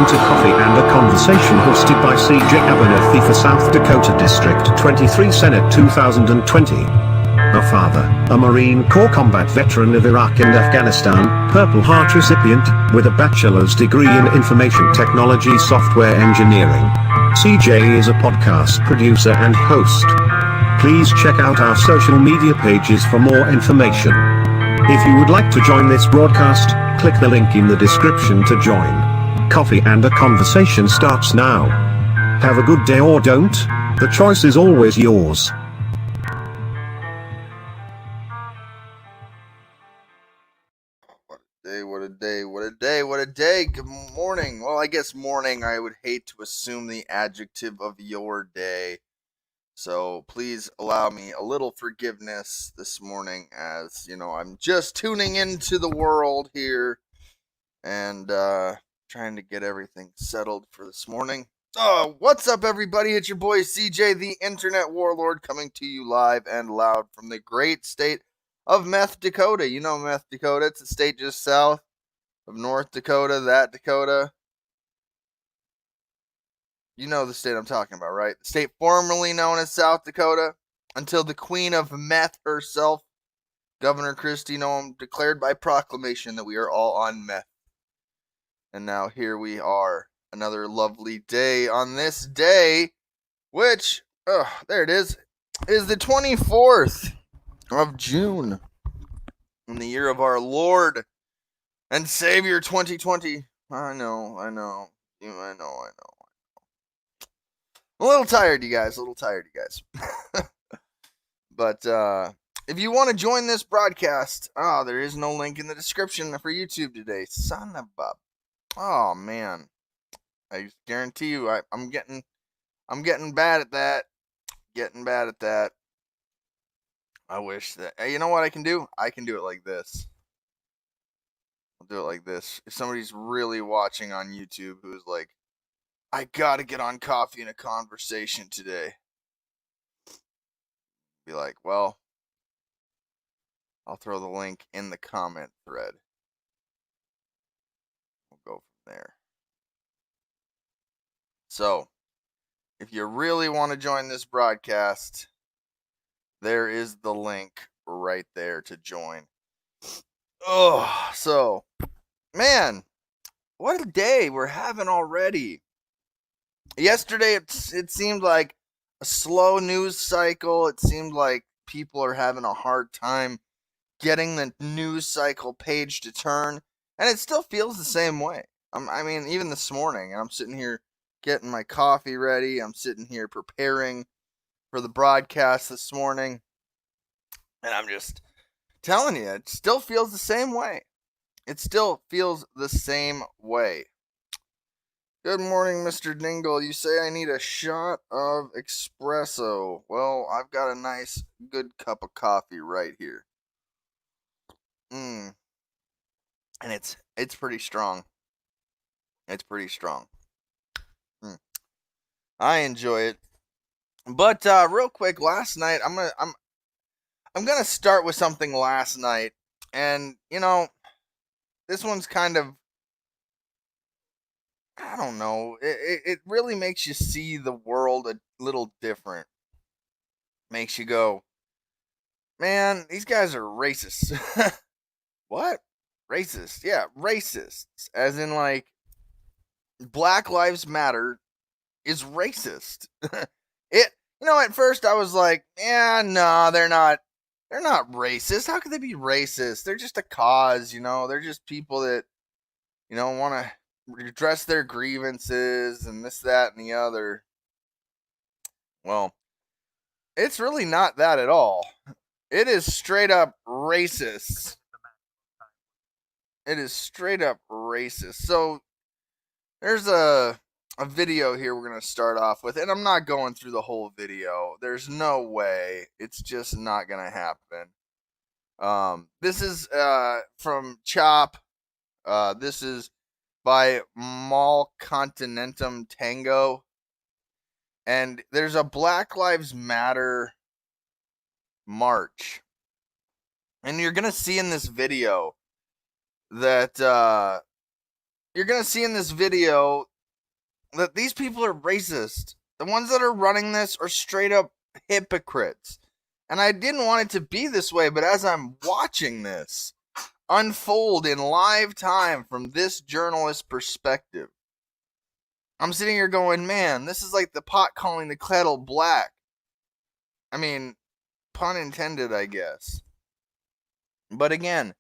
to Coffee and a Conversation hosted by CJ Abernathy for South Dakota District 23 Senate 2020. A father, a Marine Corps combat veteran of Iraq and Afghanistan, Purple Heart recipient, with a bachelor's degree in information technology software engineering. CJ is a podcast producer and host. Please check out our social media pages for more information. If you would like to join this broadcast, click the link in the description to join. Coffee and a Conversation starts now. Have a good day or don't, the choice is always yours. What a day. Good morning. Well, I guess morning, I would hate to assume the adjective of your day. So please allow me a little forgiveness this morning, as, you know, I'm just tuning into the world here and trying to get everything settled for this morning. Oh, what's up, everybody? It's your boy CJ, the Internet Warlord, coming to you live and loud from the great state of Meth Dakota. You know Meth Dakota. It's a state just south of North Dakota, that Dakota. You know the state I'm talking about, right? The state formerly known as South Dakota, until the queen of meth herself, Governor Kristi Noem, declared by proclamation that we are all on meth. And now here we are, another lovely day on this day, which, there it is the 24th of June, in the year of our Lord and Savior 2020. I know. I'm a little tired, you guys. But if you want to join this broadcast, there is no link in the description for YouTube today. Son of a... Oh, man. I guarantee you, I'm getting bad at that. I wish that... You know what I can do? I can do it like this. I'll do it like this. If somebody's really watching on YouTube who's like, I gotta get on Coffee and a Conversation today, be like, well, I'll throw the link in the comment thread. We'll go from there. So, if you really want to join this broadcast, there is the link right there to join. Oh, so, man, what a day we're having already. Yesterday, it seemed like a slow news cycle. It seemed like people are having a hard time getting the news cycle page to turn. And it still feels the same way. I mean, even this morning, I'm sitting here getting my coffee ready. I'm sitting here preparing for the broadcast this morning. And I'm just telling you, it still feels the same way. Good morning, Mr. Dingle. You say I need a shot of espresso. Well, I've got a nice, good cup of coffee right here. And it's pretty strong. I enjoy it. But real quick, last night I'm gonna start with something last night, and you know, this one's kind of, I don't know. It really makes you see the world a little different. Makes you go, man, these guys are racist. What? Racist? Yeah, racists. As in, like, Black Lives Matter is racist. At first I was like, yeah, no, they're not racist. How could they be racist? They're just a cause, They're just people that, want to redress their grievances and this, that, and the other. Well, it's really not that at all. It is straight up racist. So there's a video here we're going to start off with, and I'm not going through the whole video. There's no way. It's just not going to happen. This is from Chop. This is by Mall Continentum Tango. And there's a Black Lives Matter march. And you're going to see in this video that that these people are racist. The ones that are running this are straight up hypocrites. And I didn't want it to be this way, but as I'm watching this unfold in live time from this journalist's perspective, I'm sitting here going, man, this is like the pot calling the kettle black. I mean, pun intended, I guess. But again,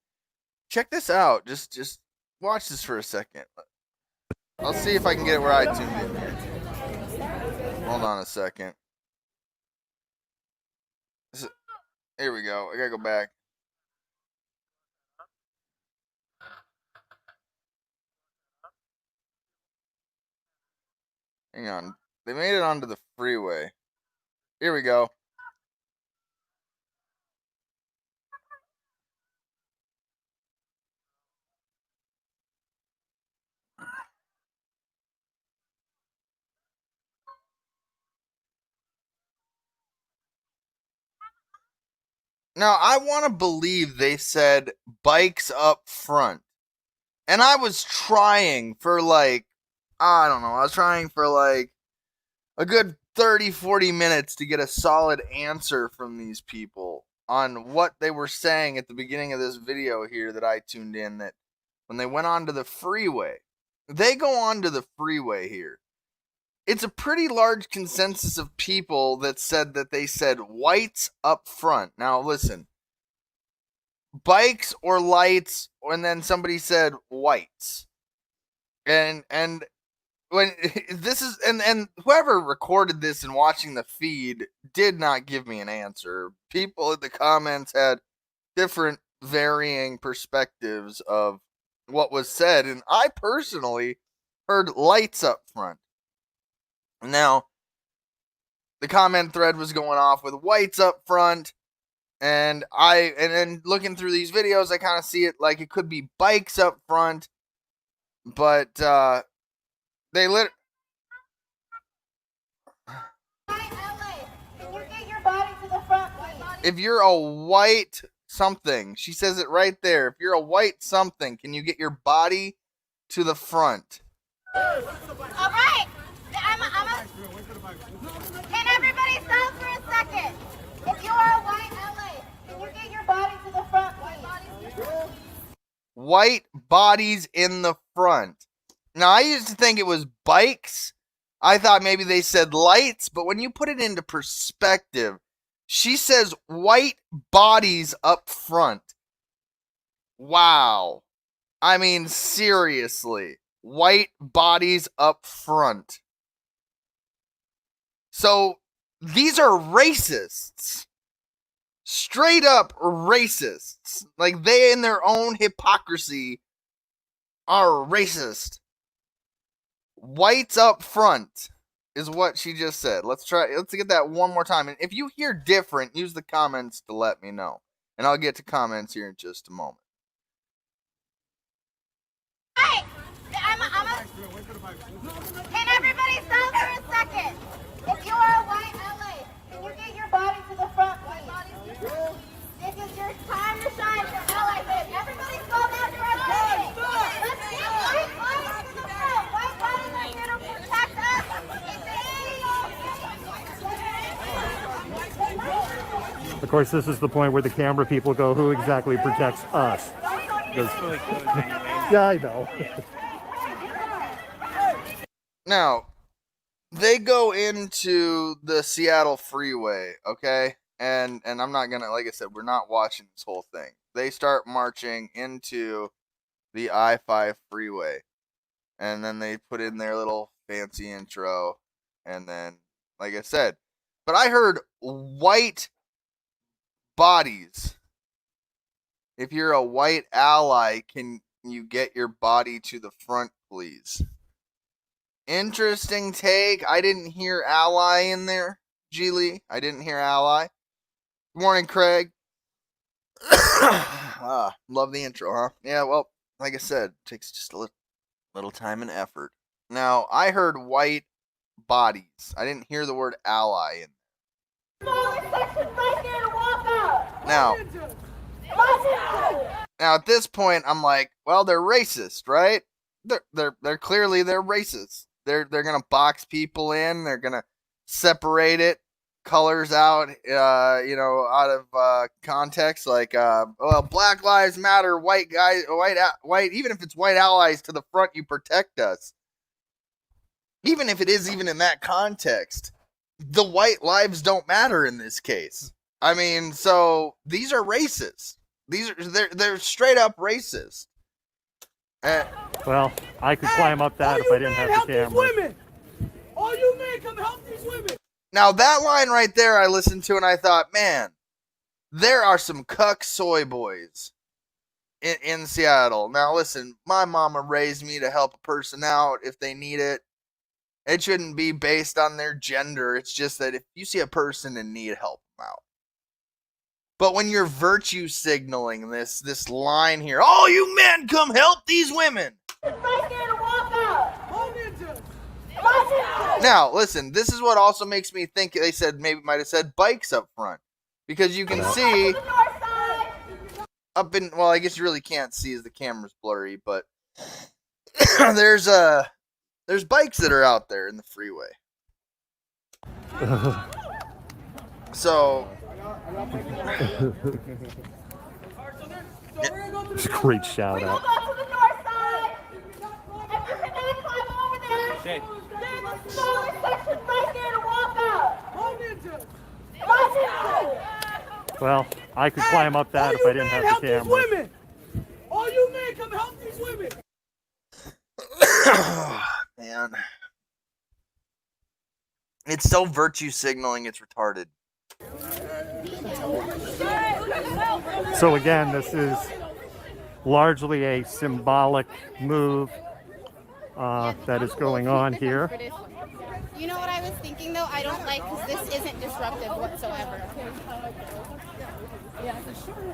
check this out. Just watch this for a second. I'll see if I can get it where I tuned in here. Hold on a second. Here we go. I gotta go back. Hang on. They made it onto the freeway. Here we go. Now, I want to believe they said bikes up front. And I was trying for like, I don't know, I was trying for like a good 30, 40 minutes to get a solid answer from these people on what they were saying at the beginning of this video here that I tuned in, that when they went onto the freeway, they go onto the freeway here. It's a pretty large consensus of people that said that they said whites up front. Now listen, bikes or lights, and then somebody said whites. And when this is, and whoever recorded this and watching the feed did not give me an answer. People in the comments had different varying perspectives of what was said, and I personally heard lights up front. Now, the comment thread was going off with whites up front, and then looking through these videos, I kind of see it like it could be bikes up front, but they lit. If you're a white something, she says it right there. If you're a white something, can you get your body to the front? All right. Can everybody stop for a second? If you are a white LA, can you get your body to the front, please? White bodies in the front. Now, I used to think it was bikes. I thought maybe they said lights, but when you put it into perspective, she says white bodies up front. Wow. I mean, seriously. White bodies up front. So, these are racists. Straight up racists. Like, they in their own hypocrisy are racist. Whites up front is what she just said. Let's get that one more time. And if you hear different, use the comments to let me know. And I'll get to comments here in just a moment. Hey, can everybody stop for a second? If you are a white LA, can you get your body to the front, please? This is your time to shine for LA, baby. Everybody slow down your activity. Let's get white bodies to the front. White bodies are here to protect us. Of course, this is the point where the camera people go, who exactly protects us? Yeah, I know. Now, they go into the Seattle freeway, okay? And I'm not gonna, like I said, we're not watching this whole thing. They start marching into the I-5 freeway. And then they put in their little fancy intro. And then, like I said, but I heard white bodies. If you're a white ally, can you get your body to the front, please? Interesting take. I didn't hear ally in there, G Lee. I didn't hear ally. Good morning, Craig. Love the intro, huh? Yeah, well, like I said, it takes just a little time and effort. Now, I heard white bodies. I didn't hear the word ally in there. Now at this point, I'm like, well, they're racist, right? They're clearly racist. They're gonna box people in. They're gonna separate it, colors out, out of context. Like, well, Black Lives Matter, white guys, white. Even if it's white allies to the front, you protect us. Even if it is even in that context, the white lives don't matter in this case. I mean, so these are racist. They're straight up racist. Well, I could climb up that if I didn't have the camera. All you men come help these women. Now that line right there I listened to and I thought, man, there are some cuck soy boys in Seattle. Now listen, my mama raised me to help a person out if they need it. It shouldn't be based on their gender. It's just that if you see a person in need, help them out. But when you're virtue signaling this line here, all you men come help these women. Now, listen, this is what also makes me think they said maybe might have said bikes up front. Because you can see up in, well, I guess you really can't see as the camera's blurry, but there's bikes that are out there in the freeway. So It's a great shout out. Well, I could climb up that if I didn't have the camera. All you men come help these women. man, it's so virtue signaling, it's retarded. So again, this is largely a symbolic move that is going on here. You know what I was thinking though? I don't like because this isn't disruptive whatsoever.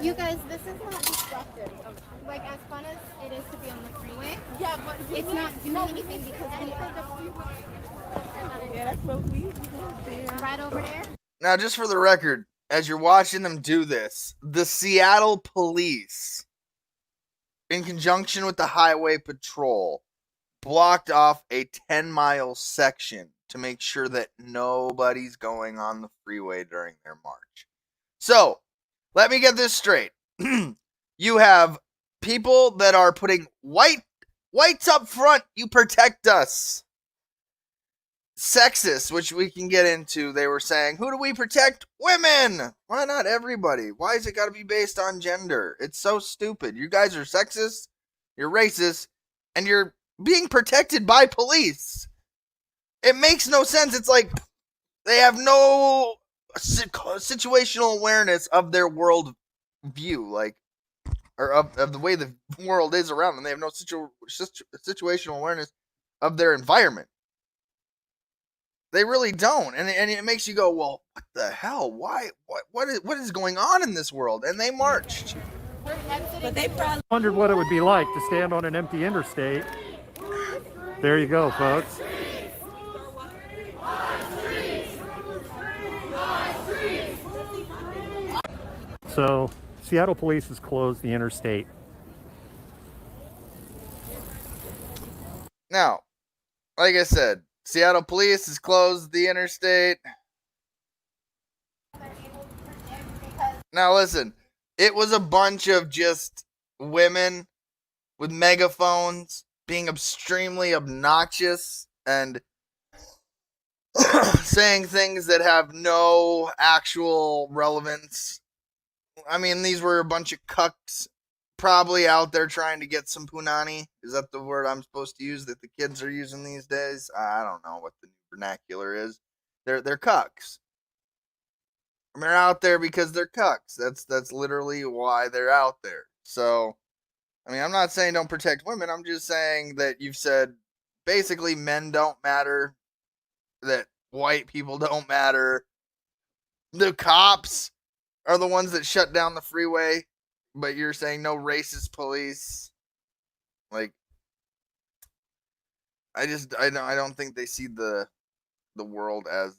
You guys, this is not disruptive. Like as fun as it is to be on the freeway, yeah, but it's not doing anything because that's what we do. Right over there. Now, just for the record, as you're watching them do this, the Seattle police, in conjunction with the highway patrol, blocked off a 10-mile section to make sure that nobody's going on the freeway during their march. So, let me get this straight. You have people that are putting whites up front, you protect us. Sexist, which we can get into, they were saying, who do we protect? Women! Why not everybody? Why is it got to be based on gender? It's so stupid. You guys are sexist, you're racist, and you're being protected by police. It makes no sense. It's like they have no situational awareness of their world view, like, or of the way the world is around them. They have no situational awareness of their environment. They really don't, and it makes you go, well, what the hell? Why? What is going on in this world? And they marched. But they probably Wondered what it would be like to stand on an empty interstate. There you go, folks. So, Seattle police has closed the interstate. Now, like I said, Seattle police has closed the interstate. Now listen, it was a bunch of just women with megaphones being extremely obnoxious and saying things that have no actual relevance. I mean, these were a bunch of cucks probably out there trying to get some punani. Is that the word I'm supposed to use that the kids are using these days? I don't know what the vernacular is. They're cucks. And they're out there because they're cucks. That's literally why they're out there. So, I mean, I'm not saying don't protect women. I'm just saying that you've said basically men don't matter, that white people don't matter. The cops are the ones that shut down the freeway. But you're saying no racist police. Like, I don't think they see the world as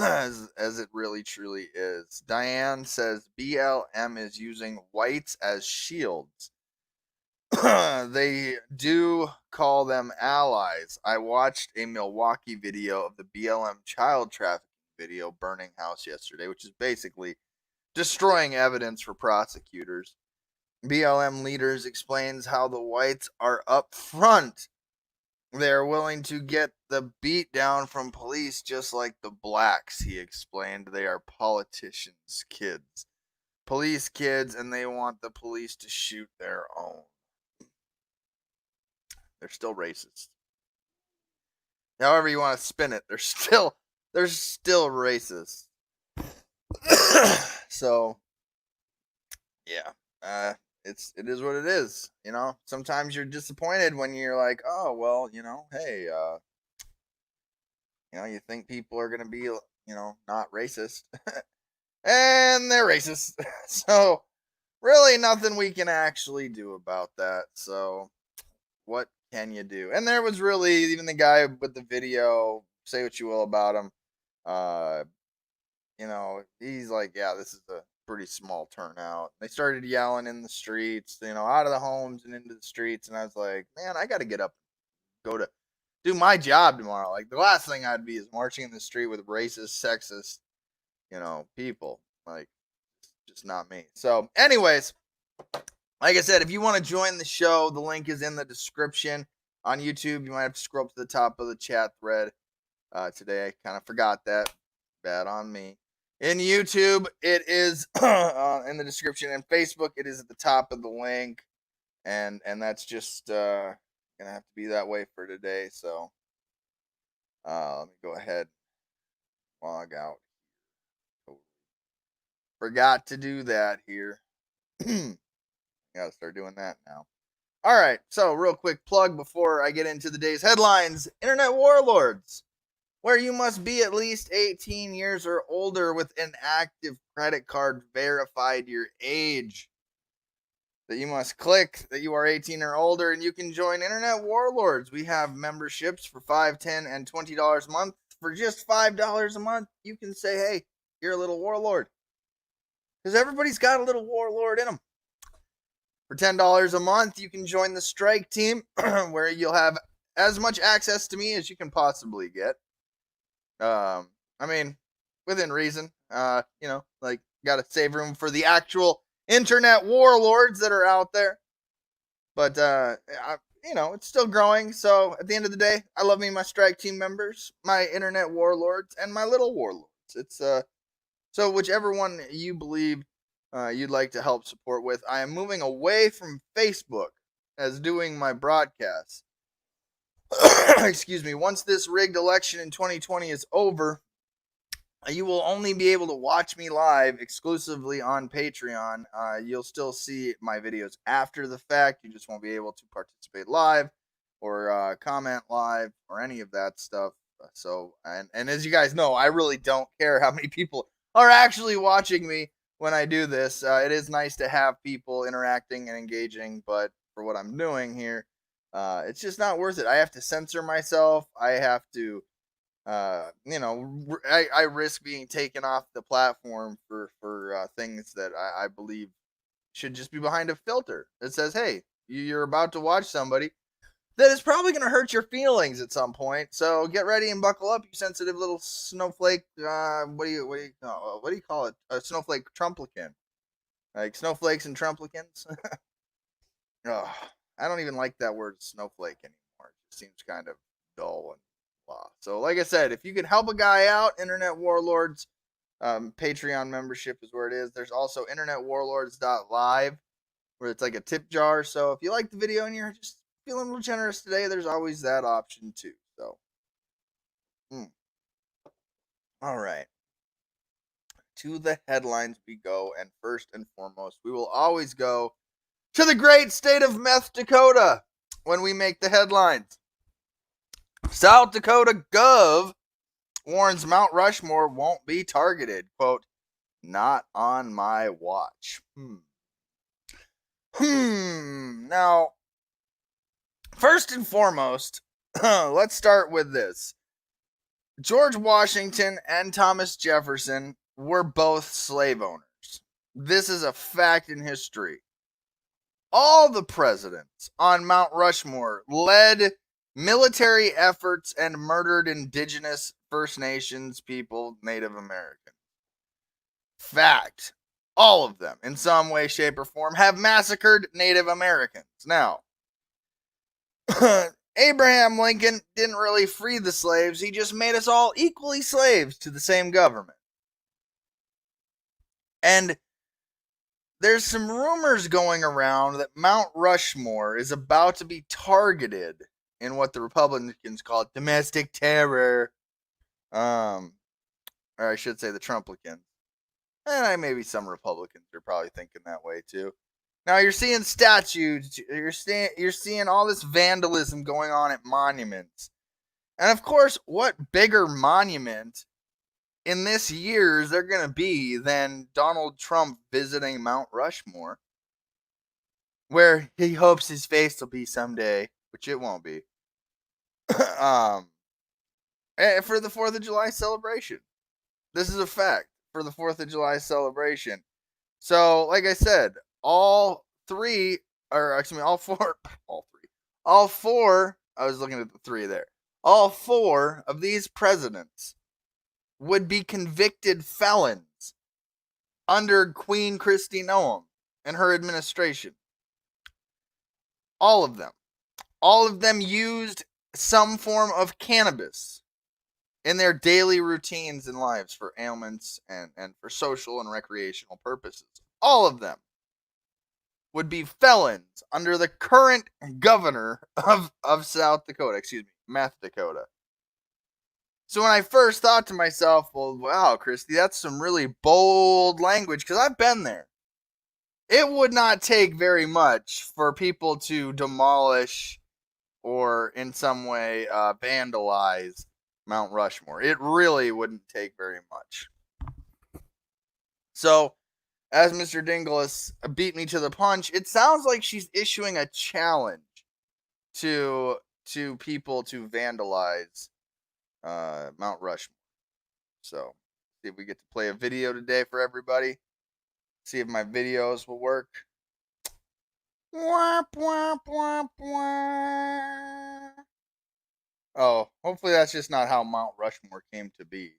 as it really truly is. Diane says BLM is using whites as shields. they do call them allies. I watched a Milwaukee video of the BLM child trafficking video burning house yesterday, which is basically destroying evidence for prosecutors. BLM leaders explains how the whites are up front. They're willing to get the beat down from police just like the blacks, he explained. They are politicians' kids. Police kids, and they want the police to shoot their own. They're still racist. However you want to spin it, they're still racist. So yeah, it is what it is. You know, sometimes you're disappointed when you're like, oh well, you know, hey, you know, you think people are gonna be, you know, not racist, and they're racist. So really, nothing we can actually do about that. So what can you do? And there was really, even the guy with the video, say what you will about him, you know, he's like, yeah, this is a pretty small turnout. They started yelling in the streets, you know, out of the homes and into the streets, and I was like, man, I got to get up, go to do my job tomorrow. Like, the last thing I'd be is marching in the street with racist, sexist, you know, people. Like, just not me. So, anyways, like I said, if you want to join the show, the link is in the description. On YouTube, you might have to scroll up to the top of the chat thread. Today, I kind of forgot that. Bad on me. In YouTube, it is in the description. And Facebook, it is at the top of the link. And that's just going to have to be that way for today. So let me go ahead and log out. Forgot to do that here. Gotta start doing that now. All right, so real quick plug before I get into the day's headlines. Internet Warlords, where you must be at least 18 years or older with an active credit card verified your age. That you must click that you are 18 or older, and you can join Internet Warlords. We have memberships for $5, $10, and $20 a month. For just $5 a month, you can say, hey, you're a little warlord. Because everybody's got a little warlord in them. For $10 a month, you can join the strike team, where you'll have as much access to me as you can possibly get. I mean, within reason. You know, like, gotta save room for the actual internet warlords that are out there. But, you know, it's still growing. So, at the end of the day, I love me my strike team members, my internet warlords, and my little warlords. It's, so whichever one you believe you'd like to help support with. I am moving away from Facebook as doing my broadcasts. Excuse me. Once this rigged election in 2020 is over, you will only be able to watch me live exclusively on Patreon. You'll still see my videos after the fact. You just won't be able to participate live or comment live or any of that stuff. So, and as you guys know, I really don't care how many people are actually watching me when I do this. It is nice to have people interacting and engaging, but for what I'm doing here, it's just not worth it. I have to censor myself. I have to, you know, I risk being taken off the platform for things that I believe should just be behind a filter that says, hey, you're about to watch somebody that is probably going to hurt your feelings at some point. So get ready and buckle up, you sensitive little snowflake. What do you call it? A snowflake Trumplican, like snowflakes and Trumplicans. Oh, I don't even like that word snowflake anymore. It seems kind of dull and blah. So like I said, if you can help a guy out, Internet Warlords Patreon membership is where it is. There's also internetwarlords.live, where it's like a tip jar. So if you like the video and you're just feeling a little generous today, there's always that option too. So, all right. To the headlines we go, and first and foremost, we will always go to the great state of Meth Dakota when we make the headlines. South Dakota Gov warns Mount Rushmore won't be targeted. Quote, not on my watch. Now, first and foremost, let's start with this. George Washington and Thomas Jefferson were both slave owners. This is a fact in history. all the presidents on Mount Rushmore led military efforts and murdered indigenous First Nations people, Native Americans. Fact. All of them, in some way, shape, or form, have massacred Native Americans. Now, Abraham Lincoln didn't really free the slaves. He just made us all equally slaves to the same government. And there's some rumors going around that Mount Rushmore is about to be targeted in what the Republicans call domestic terror. Or I should say the Trumplicans. And maybe some Republicans are probably thinking that way too. Now you're seeing statues, you're seeing all this vandalism going on at monuments. And of course, what bigger monument in this year is there going to be than Donald Trump visiting Mount Rushmore, where he hopes his face will be someday, which it won't be, for the 4th of July celebration. This is a fact. For the 4th of July celebration. So, like I said, all four, I was looking at the three there. All four of these presidents would be convicted felons under Queen Kristi Noem and her administration. All of them. All of them used some form of cannabis in their daily routines and lives for ailments and for social and recreational purposes. All of them would be felons under the current governor of South Dakota, Meth Dakota. So when I first thought to myself, well, wow, Kristi, that's some really bold language, because I've been there. It would not take very much for people to demolish or in some way vandalize Mount Rushmore. It really wouldn't take very much. So, as Mr. Dingles beat me to the punch, it sounds like she's issuing a challenge to people to vandalize Mount Rushmore. So, see if we get to play a video today for everybody. See if my videos will work. Womp, womp, womp, womp. Oh, hopefully that's just not how Mount Rushmore came to be.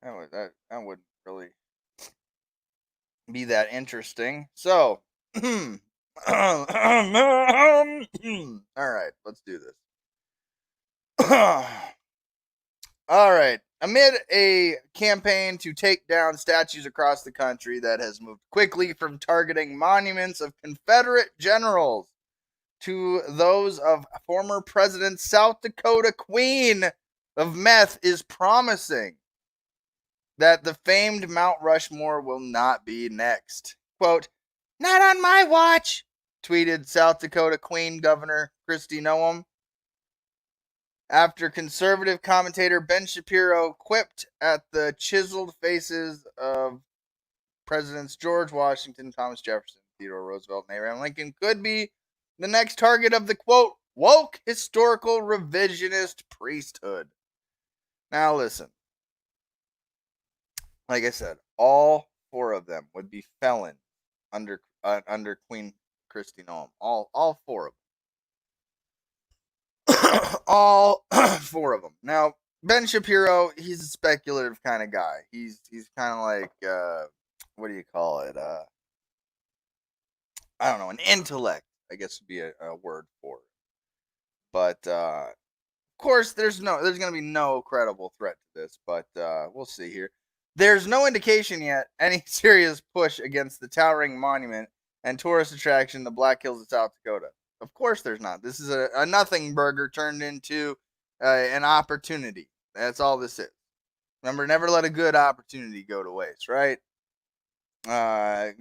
That wouldn't really be that interesting. So, all right, let's do this. All right. Amid a campaign to take down statues across the country that has moved quickly from targeting monuments of Confederate generals to those of former President South Dakota Queen of Meth is promising that the famed Mount Rushmore will not be next. Quote, "Not on my watch," tweeted South Dakota Queen Governor Kristi Noem, after conservative commentator Ben Shapiro quipped at the chiseled faces of Presidents George Washington, Thomas Jefferson, Theodore Roosevelt, and Abraham Lincoln could be the next target of the, quote, woke historical revisionist priesthood. Now listen. Like I said, all four of them would be felons under Queen Kristi Noem. All four of them. All four of them. Now, Ben Shapiro, he's a speculative kind of guy. He's kind of like, what do you call it? I don't know, an intellect, I guess would be a word for it. But, of course, there's going to be no credible threat to this, but we'll see here. There's no indication yet any serious push against the towering monument and tourist attraction, the Black Hills of South Dakota. Of course there's not. This is a nothing burger turned into an opportunity. That's all this is. Remember, never let a good opportunity go to waste, right?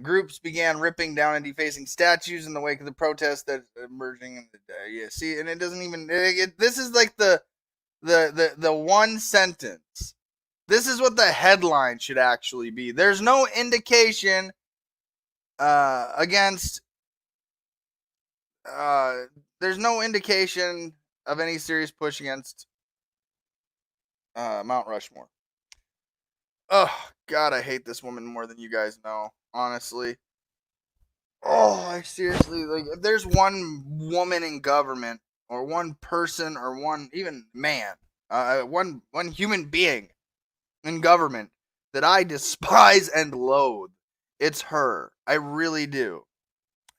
Groups began ripping down and defacing statues in the wake of the protest that's emerging in the day. Yeah, see, and it doesn't even. This is like the one sentence. This is what the headline should actually be. There's no indication against. There's no indication of any serious push against Mount Rushmore. Oh, God, I hate this woman more than you guys know, honestly. Oh, I seriously, like, if there's one woman in government, or one person, or one even man, one human being in government that I despise and loathe, it's her. I really do.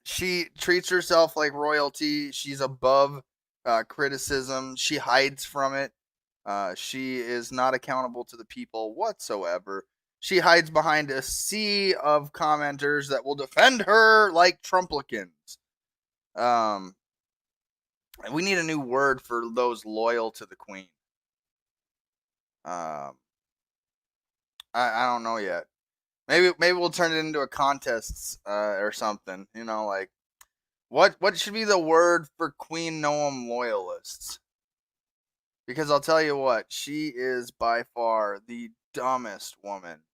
She treats herself like royalty. She's above criticism. She hides from it. She is not accountable to the people whatsoever. She hides behind a sea of commenters that will defend her like Trumplicans. Um, we need a new word for those loyal to the queen. Um, I don't know yet. Maybe we'll turn it into a contest or something. You know, like what should be the word for Queen Noam loyalists? Because I'll tell you what, she is by far the dumbest woman.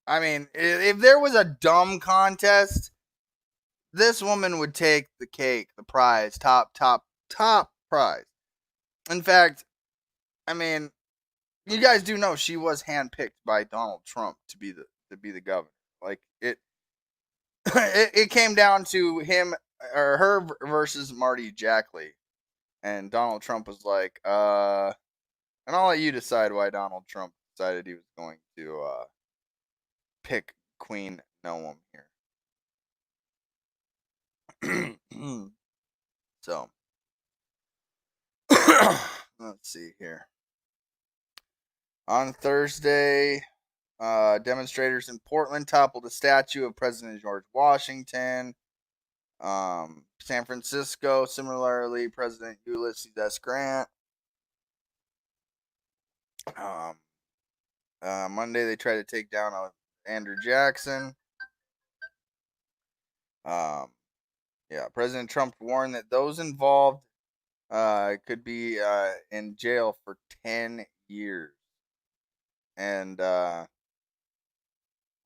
I mean, if there was a dumb contest, this woman would take the cake, the prize, top prize. In fact, I mean, you guys do know she was handpicked by Donald Trump to be the governor. Like it, it came down to him or her versus Marty Jackley, and Donald Trump was like, and I'll let you decide why Donald Trump decided he was going to pick Queen Noam here. So, let's see here. On Thursday, demonstrators in Portland toppled a statue of President George Washington. San Francisco, similarly, President Ulysses S. Grant. Monday, they tried to take down Andrew Jackson. Yeah, President Trump warned that those involved could be in jail for 10 years. And,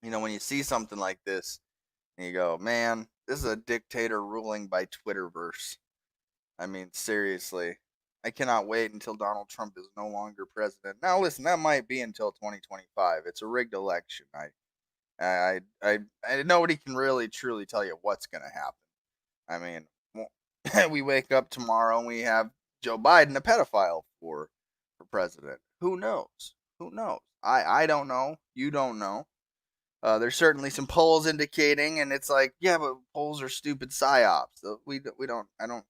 you know, when you see something like this, and you go, man, this is a dictator ruling by Twitterverse. I mean, seriously. I cannot wait until Donald Trump is no longer president. Now, listen, that might be until 2025. It's a rigged election. I nobody can really truly tell you what's going to happen. I mean, we wake up tomorrow and we have Joe Biden, a pedophile, for president. Who knows? Who knows? I don't know. You don't know. There's certainly some polls indicating, and it's like, yeah, but polls are stupid psyops. So I don't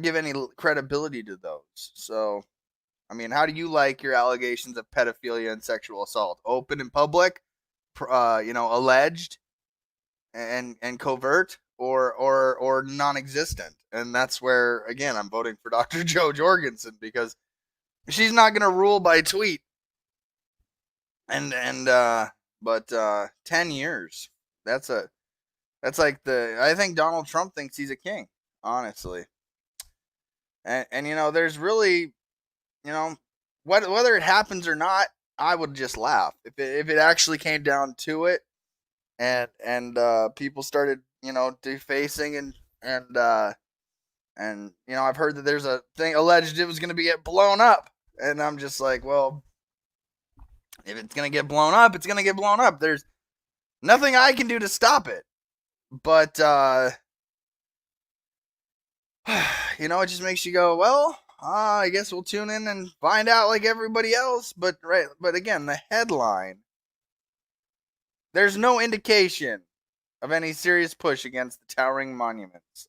give any credibility to those. So, I mean, how do you like your allegations of pedophilia and sexual assault? Open and public, alleged, and covert, or non-existent? And that's where, again, I'm voting for Dr. Jo Jorgensen, because she's not going to rule by tweet. But 10 years. That's like I think Donald Trump thinks he's a king, honestly. And you know, there's really, you know, whether it happens or not, I would just laugh if it actually came down to it, and people started, you know, defacing and you know, I've heard that there's a thing alleged it was going to get blown up, and I'm just like, well, if it's going to get blown up, it's going to get blown up. There's nothing I can do to stop it. But you know, it just makes you go, well, I guess we'll tune in and find out like everybody else. But again, the headline, there's no indication of any serious push against the towering monuments.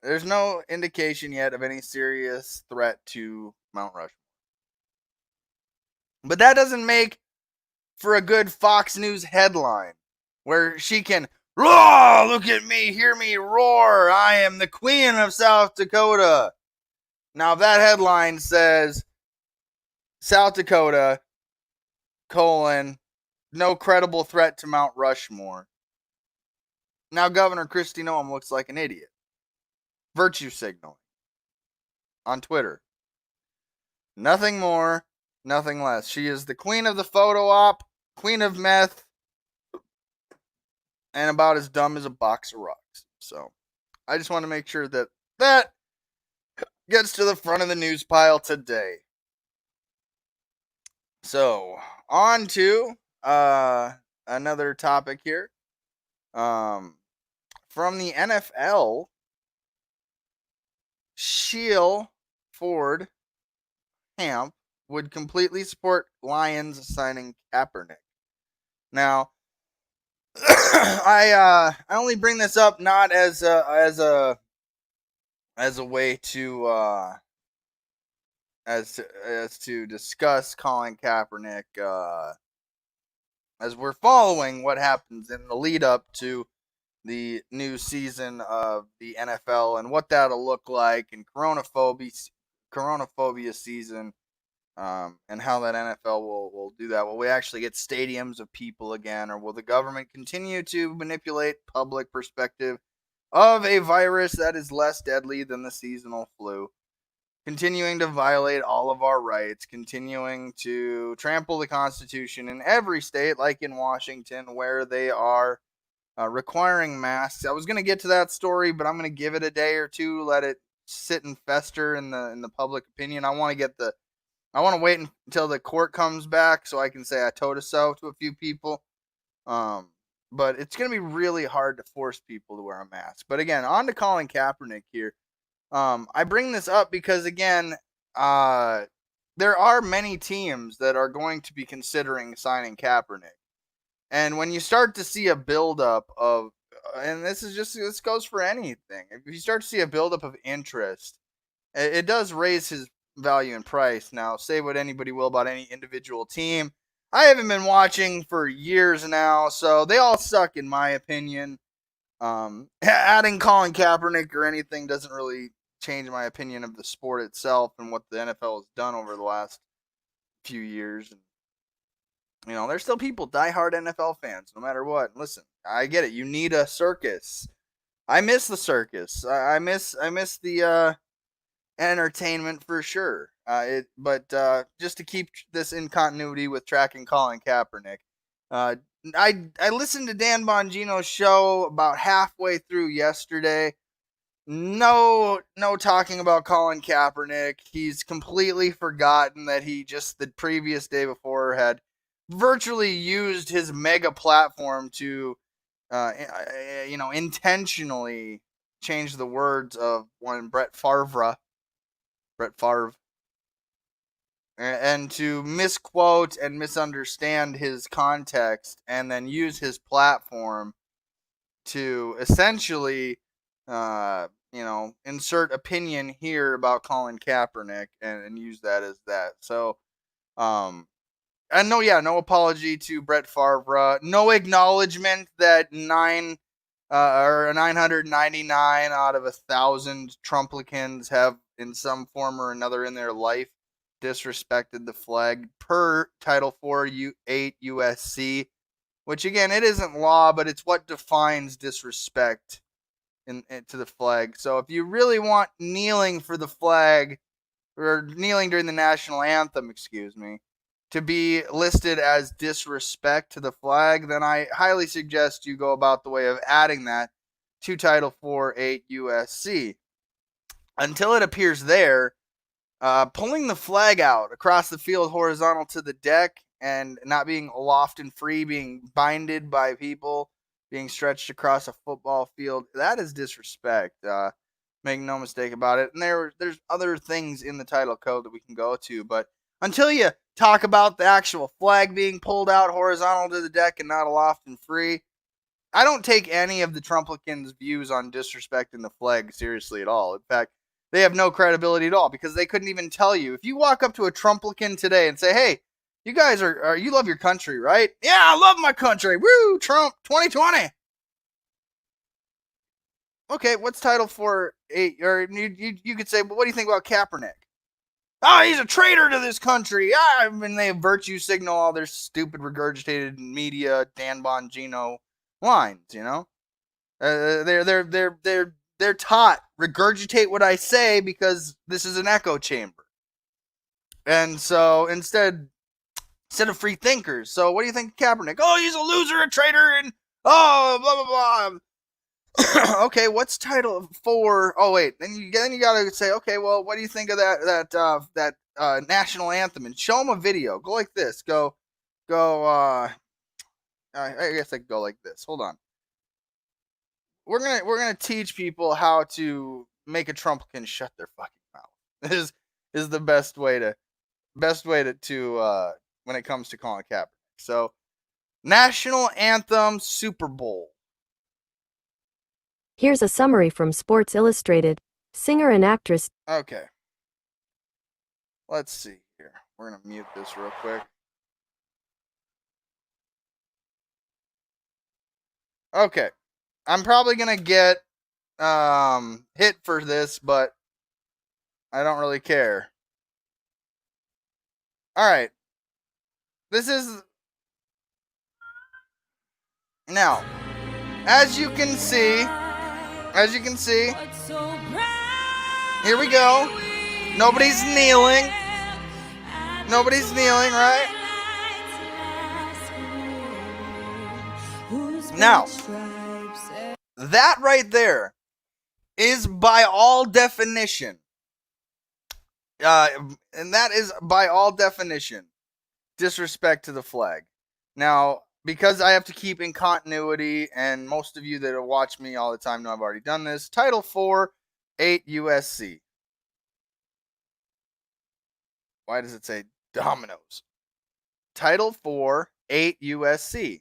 There's no indication yet of any serious threat to Mount Rushmore. But that doesn't make for a good Fox News headline where she can, roar, look at me, hear me roar, I am the Queen of South Dakota. Now, if that headline says South Dakota, no credible threat to Mount Rushmore, now Governor Kristi Noem looks like an idiot. Virtue signaling on Twitter. Nothing more, nothing less. She is the queen of the photo op, queen of meth, and about as dumb as a box of rocks. So, I just want to make sure that gets to the front of the news pile today. So, on to another topic here. From the NFL, Sheil, Ford, Hamp would completely support Lions signing Kaepernick. Now, I only bring this up not as a way to as to discuss Colin Kaepernick as we're following what happens in the lead up to the new season of the NFL and what that'll look like in coronaphobia season, and how that NFL will do that. Will we actually get stadiums of people again, or will the government continue to manipulate public perspective of a virus that is less deadly than the seasonal flu, continuing to violate all of our rights, continuing to trample the Constitution in every state, like in Washington, where they are requiring masks. I was going to get to that story, but I'm going to give it a day or two, let it sit and fester in the public opinion. I want to wait until the court comes back so I can say I told so to a few people. But it's going to be really hard to force people to wear a mask. But again, on to Colin Kaepernick here. I bring this up because, again, there are many teams that are going to be considering signing Kaepernick. And when you start to see a buildup of, and this goes for anything, if you start to see a buildup of interest, it does raise his value and price. Now, say what anybody will about any individual team. I haven't been watching for years now, so they all suck in my opinion. Adding Colin Kaepernick or anything doesn't really change my opinion of the sport itself and what the NFL has done over the last few years. And, you know, there's still people, diehard NFL fans, no matter what. Listen, I get it. You need a circus. I miss the circus. I miss the entertainment for sure. But just to keep this in continuity with tracking Colin Kaepernick, I listened to Dan Bongino's show about halfway through yesterday. No talking about Colin Kaepernick. He's completely forgotten that he just the previous day before had virtually used his mega platform to, intentionally change the words of one Brett Favre, and to misquote and misunderstand his context, and then use his platform to essentially, insert opinion here about Colin Kaepernick and use that as that. So, and no apology to Brett Favre. No acknowledgement that 999 out of 1,000 Trumplicans have, in some form or another in their life, disrespected the flag per Title 4:8 USC, which again, it isn't law, but it's what defines disrespect to the flag. So if you really want kneeling for the flag, or kneeling during the national anthem, to be listed as disrespect to the flag, then I highly suggest you go about the way of adding that to Title 4:8 USC. Until it appears there, pulling the flag out across the field horizontal to the deck and not being aloft and free, being binded by people, being stretched across a football field, that is disrespect. Make no mistake about it. And there's other things in the title code that we can go to, but until you talk about the actual flag being pulled out horizontal to the deck and not aloft and free, I don't take any of the Trumplicans' views on disrespecting the flag seriously at all. In fact, they have no credibility at all, because they couldn't even tell you. If you walk up to a Trumplican today and say, hey, you guys you love your country, right? Yeah, I love my country. Woo, Trump 2020. Okay, what's Title 4:8? Or you could say, well, what do you think about Kaepernick? Oh, he's a traitor to this country. I mean, they virtue signal all their stupid regurgitated media Dan Bongino lines. They're taught, regurgitate what I say because this is an echo chamber. And so instead of free thinkers. So what do you think of Kaepernick? Oh, he's a loser, a traitor, and blah blah blah. Okay, what's Title 4? Oh wait, then you gotta say, okay, well, what do you think of that national anthem? And show them a video. Go like this. Go. I guess I could go like this. Hold on. We're gonna teach people how to make a Trumplican shut their fucking mouth. This is the best way to when it comes to Colin Kaepernick. So, National Anthem Super Bowl. Here's a summary from Sports Illustrated. Singer and actress. Okay. Let's see here. We're gonna mute this real quick. Okay. I'm probably gonna get hit for this, but I don't really care. Alright. This is now, as you can see, here we go. Nobody's kneeling, right? Now, that right there is by all definition, disrespect to the flag. Now, because I have to keep in continuity, and most of you that have watched me all the time know I've already done this, Title 4, 8 USC. Why does it say Dominoes? Title 4, 8 USC.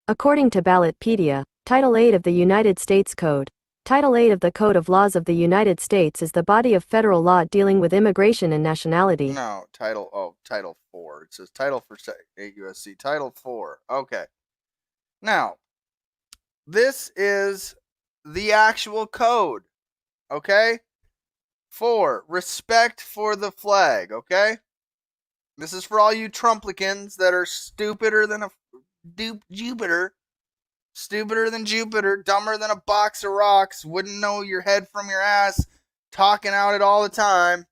According to Ballotpedia, Title 8 of the United States Code. Title 8 of the Code of Laws of the United States is the body of federal law dealing with immigration and nationality. No, Title 4. It says Title for 8 USC. Title 4. Okay. Now, this is the actual code. Okay? 4. Respect for the flag. Okay? This is for all you Trumplicans that are stupider than Jupiter. Stupider than Jupiter, dumber than a box of rocks, wouldn't know your head from your ass, talking out it all the time.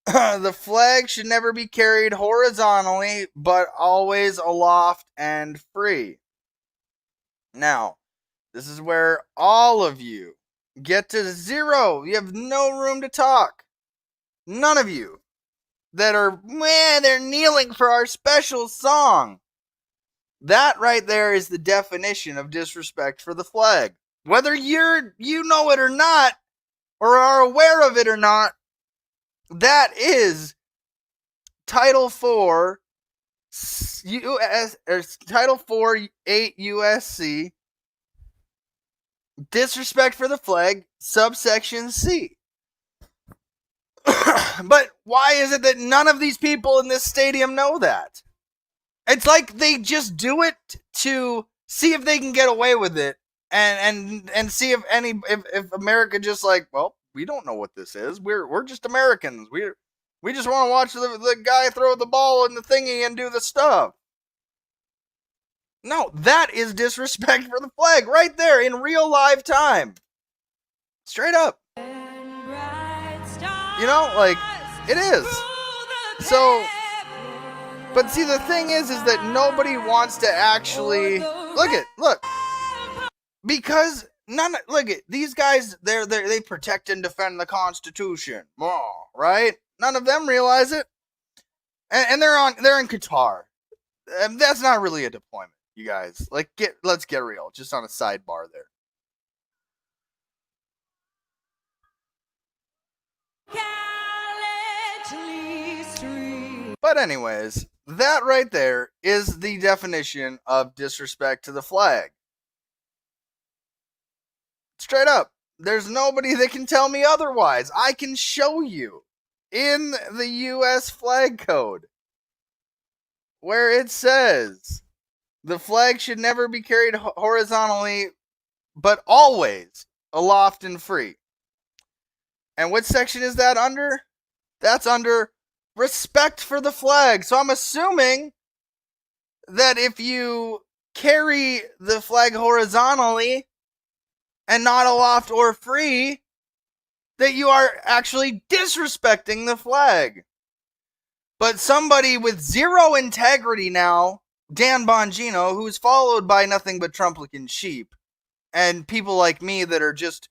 The flag should never be carried horizontally, but always aloft and free. Now, this is where all of you get to zero. You have no room to talk. None of you that are, they're kneeling for our special song. That right there is the definition of disrespect for the flag. Whether you know it or not, or are aware of it or not, that is Title 4 Title 4 8 USC, disrespect for the flag, subsection C. But why is it that none of these people in this stadium know that? It's like they just do it to see if they can get away with it, and see if America just like, well, we don't know what this is. We're just Americans. We just want to watch the guy throw the ball in the thingy and do the stuff. No, that is disrespect for the flag right there in real live time. Straight up. You know, like, it is. So, but see, the thing is that nobody wants to actually look, because these guys, they protect and defend the Constitution, right? None of them realize it, and they're in Qatar. That's not really a deployment, you guys. Like, let's get real. Just on a sidebar there. But anyways, that right there is the definition of disrespect to the flag. Straight up. There's nobody that can tell me otherwise. I can show you in the U.S. flag code where it says the flag should never be carried horizontally, but always aloft and free. And what section is that under? That's under respect for the flag. So I'm assuming that if you carry the flag horizontally and not aloft or free, that you are actually disrespecting the flag. But somebody with zero integrity now, Dan Bongino, who's followed by nothing but Trumplican sheep, and people like me that are just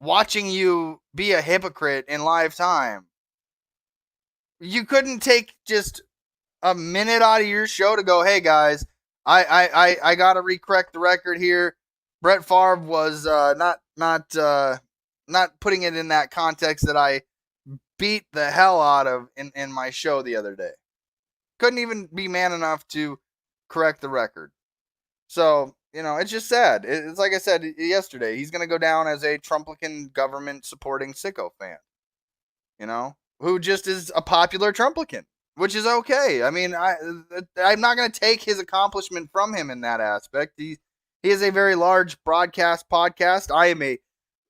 watching you be a hypocrite in live time. You couldn't take just a minute out of your show to go, hey guys, I got to recorrect the record here. Brett Favre was not putting it in that context that I beat the hell out of in my show the other day. Couldn't even be man enough to correct the record. So, it's just sad. It's like I said yesterday, he's going to go down as a Trumplican government supporting sicko fan, who just is a popular Trumplican, which is okay. I mean, I'm not going to take his accomplishment from him in that aspect. He is a very large broadcast podcast. I am a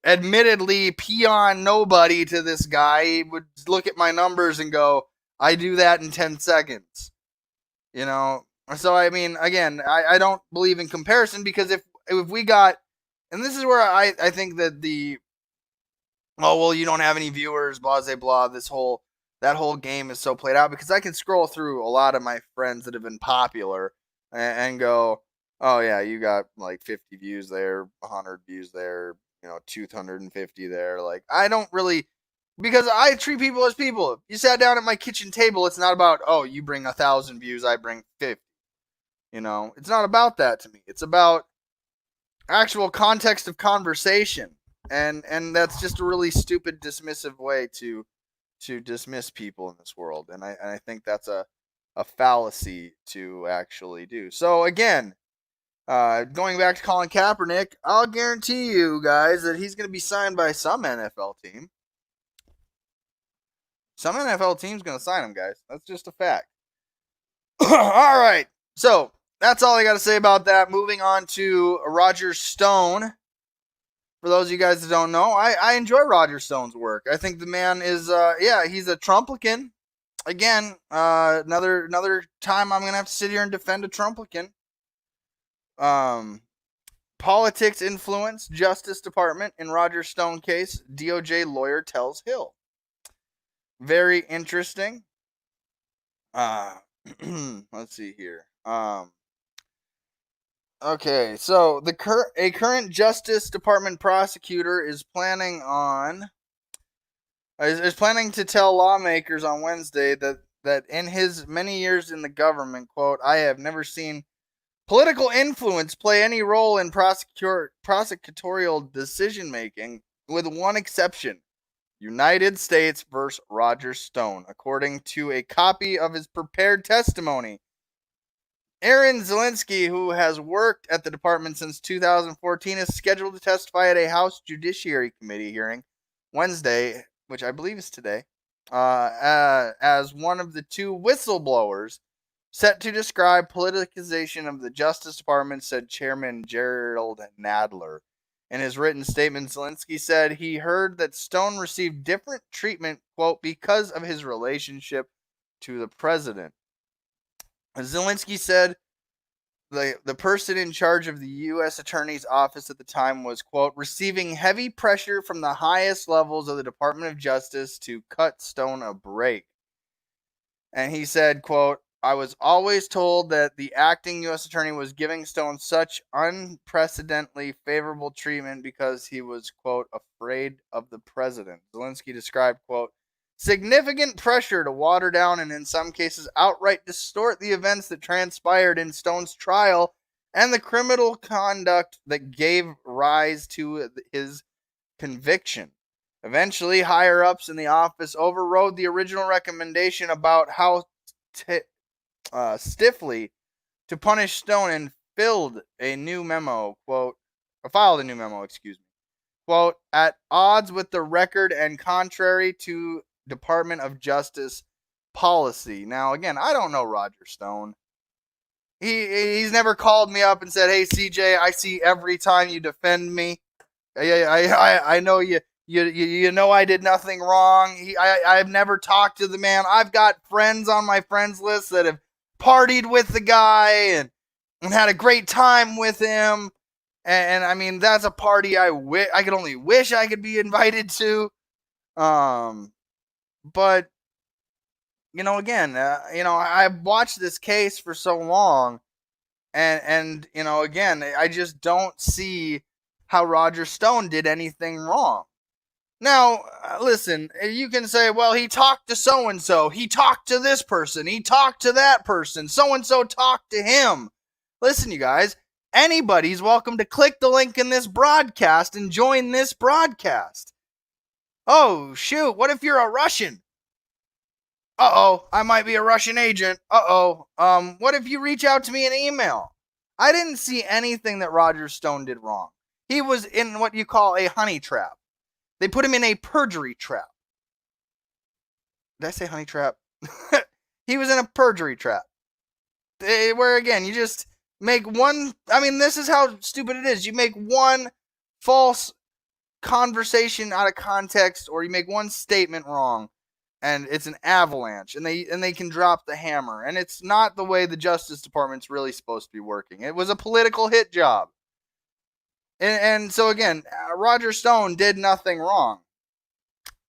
admittedly peon nobody to this guy. He would look at my numbers and go, I do that in 10 seconds. So, I mean, again, I don't believe in comparison, because if we got, and this is where I think that you don't have any viewers, blah, blah, blah, that whole game is so played out, because I can scroll through a lot of my friends that have been popular and go, oh yeah, you got like 50 views there, 100 views there, 250 there. Like, I don't really, because I treat people as people. If you sat down at my kitchen table, it's not about, oh, you bring 1,000 views, I bring 50. It's not about that to me. It's about actual context of conversation. And that's just a really stupid, dismissive way to dismiss people in this world. And I think that's a fallacy to actually do. So again, going back to Colin Kaepernick, I'll guarantee you guys that he's going to be signed by some NFL team. Some NFL team's going to sign him, guys. That's just a fact. All right. So that's all I got to say about that. Moving on to Roger Stone. For those of you guys that don't know, I enjoy Roger Stone's work. I think the man is, he's a Trumplican. Again, another time I'm going to have to sit here and defend a Trumplican. Politics influence Justice Department in Roger Stone case. DOJ lawyer tells Hill. Very interesting. Let's see here. Okay, so a current Justice Department prosecutor is planning to tell lawmakers on Wednesday that in his many years in the government, quote, I have never seen political influence play any role in prosecutorial decision making, with one exception: United States versus Roger Stone, according to a copy of his prepared testimony. Aaron Zelinsky, who has worked at the department since 2014, is scheduled to testify at a House Judiciary Committee hearing Wednesday, which I believe is today, as one of the two whistleblowers set to describe politicization of the Justice Department, said Chairman Gerald Nadler. In his written statement, Zelinsky said he heard that Stone received different treatment, quote, because of his relationship to the president. Zelinsky said the person in charge of the U.S. Attorney's Office at the time was, quote, receiving heavy pressure from the highest levels of the Department of Justice to cut Stone a break. And he said, quote, I was always told that the acting U.S. Attorney was giving Stone such unprecedentedly favorable treatment because he was, quote, afraid of the president. Zelinsky described, quote, significant pressure to water down and in some cases outright distort the events that transpired in Stone's trial and the criminal conduct that gave rise to his conviction. Eventually, higher-ups in the office overrode the original recommendation about how stiffly to punish Stone and filed a new memo, quote, at odds with the record and contrary to Department of Justice policy. Now, again, I don't know Roger Stone. He's never called me up and said, hey, CJ, I see every time you defend me. I know you know I did nothing wrong. I've never talked to the man. I've got friends on my friends list that have partied with the guy and had a great time with him. And I mean, that's a party I could only wish I could be invited to. But, again, I've watched this case for so long, and again, I just don't see how Roger Stone did anything wrong. Now, listen, you can say, well, he talked to so-and-so, he talked to this person, he talked to that person, so-and-so talked to him. Listen, you guys, anybody's welcome to click the link in this broadcast and join this broadcast. Oh, shoot, what if you're a Russian? Uh-oh, I might be a Russian agent. Uh-oh, what if you reach out to me in email? I didn't see anything that Roger Stone did wrong. He was in what you call a honey trap. They put him in a perjury trap. Did I say honey trap? He was in a perjury trap. Where, again, you just make one... I mean, this is how stupid it is. You make one false conversation out of context, or you make one statement wrong, and it's an avalanche, and they can drop the hammer. And it's not the way the Justice Department's really supposed to be working. It was a political hit job. And so again, Roger Stone did nothing wrong.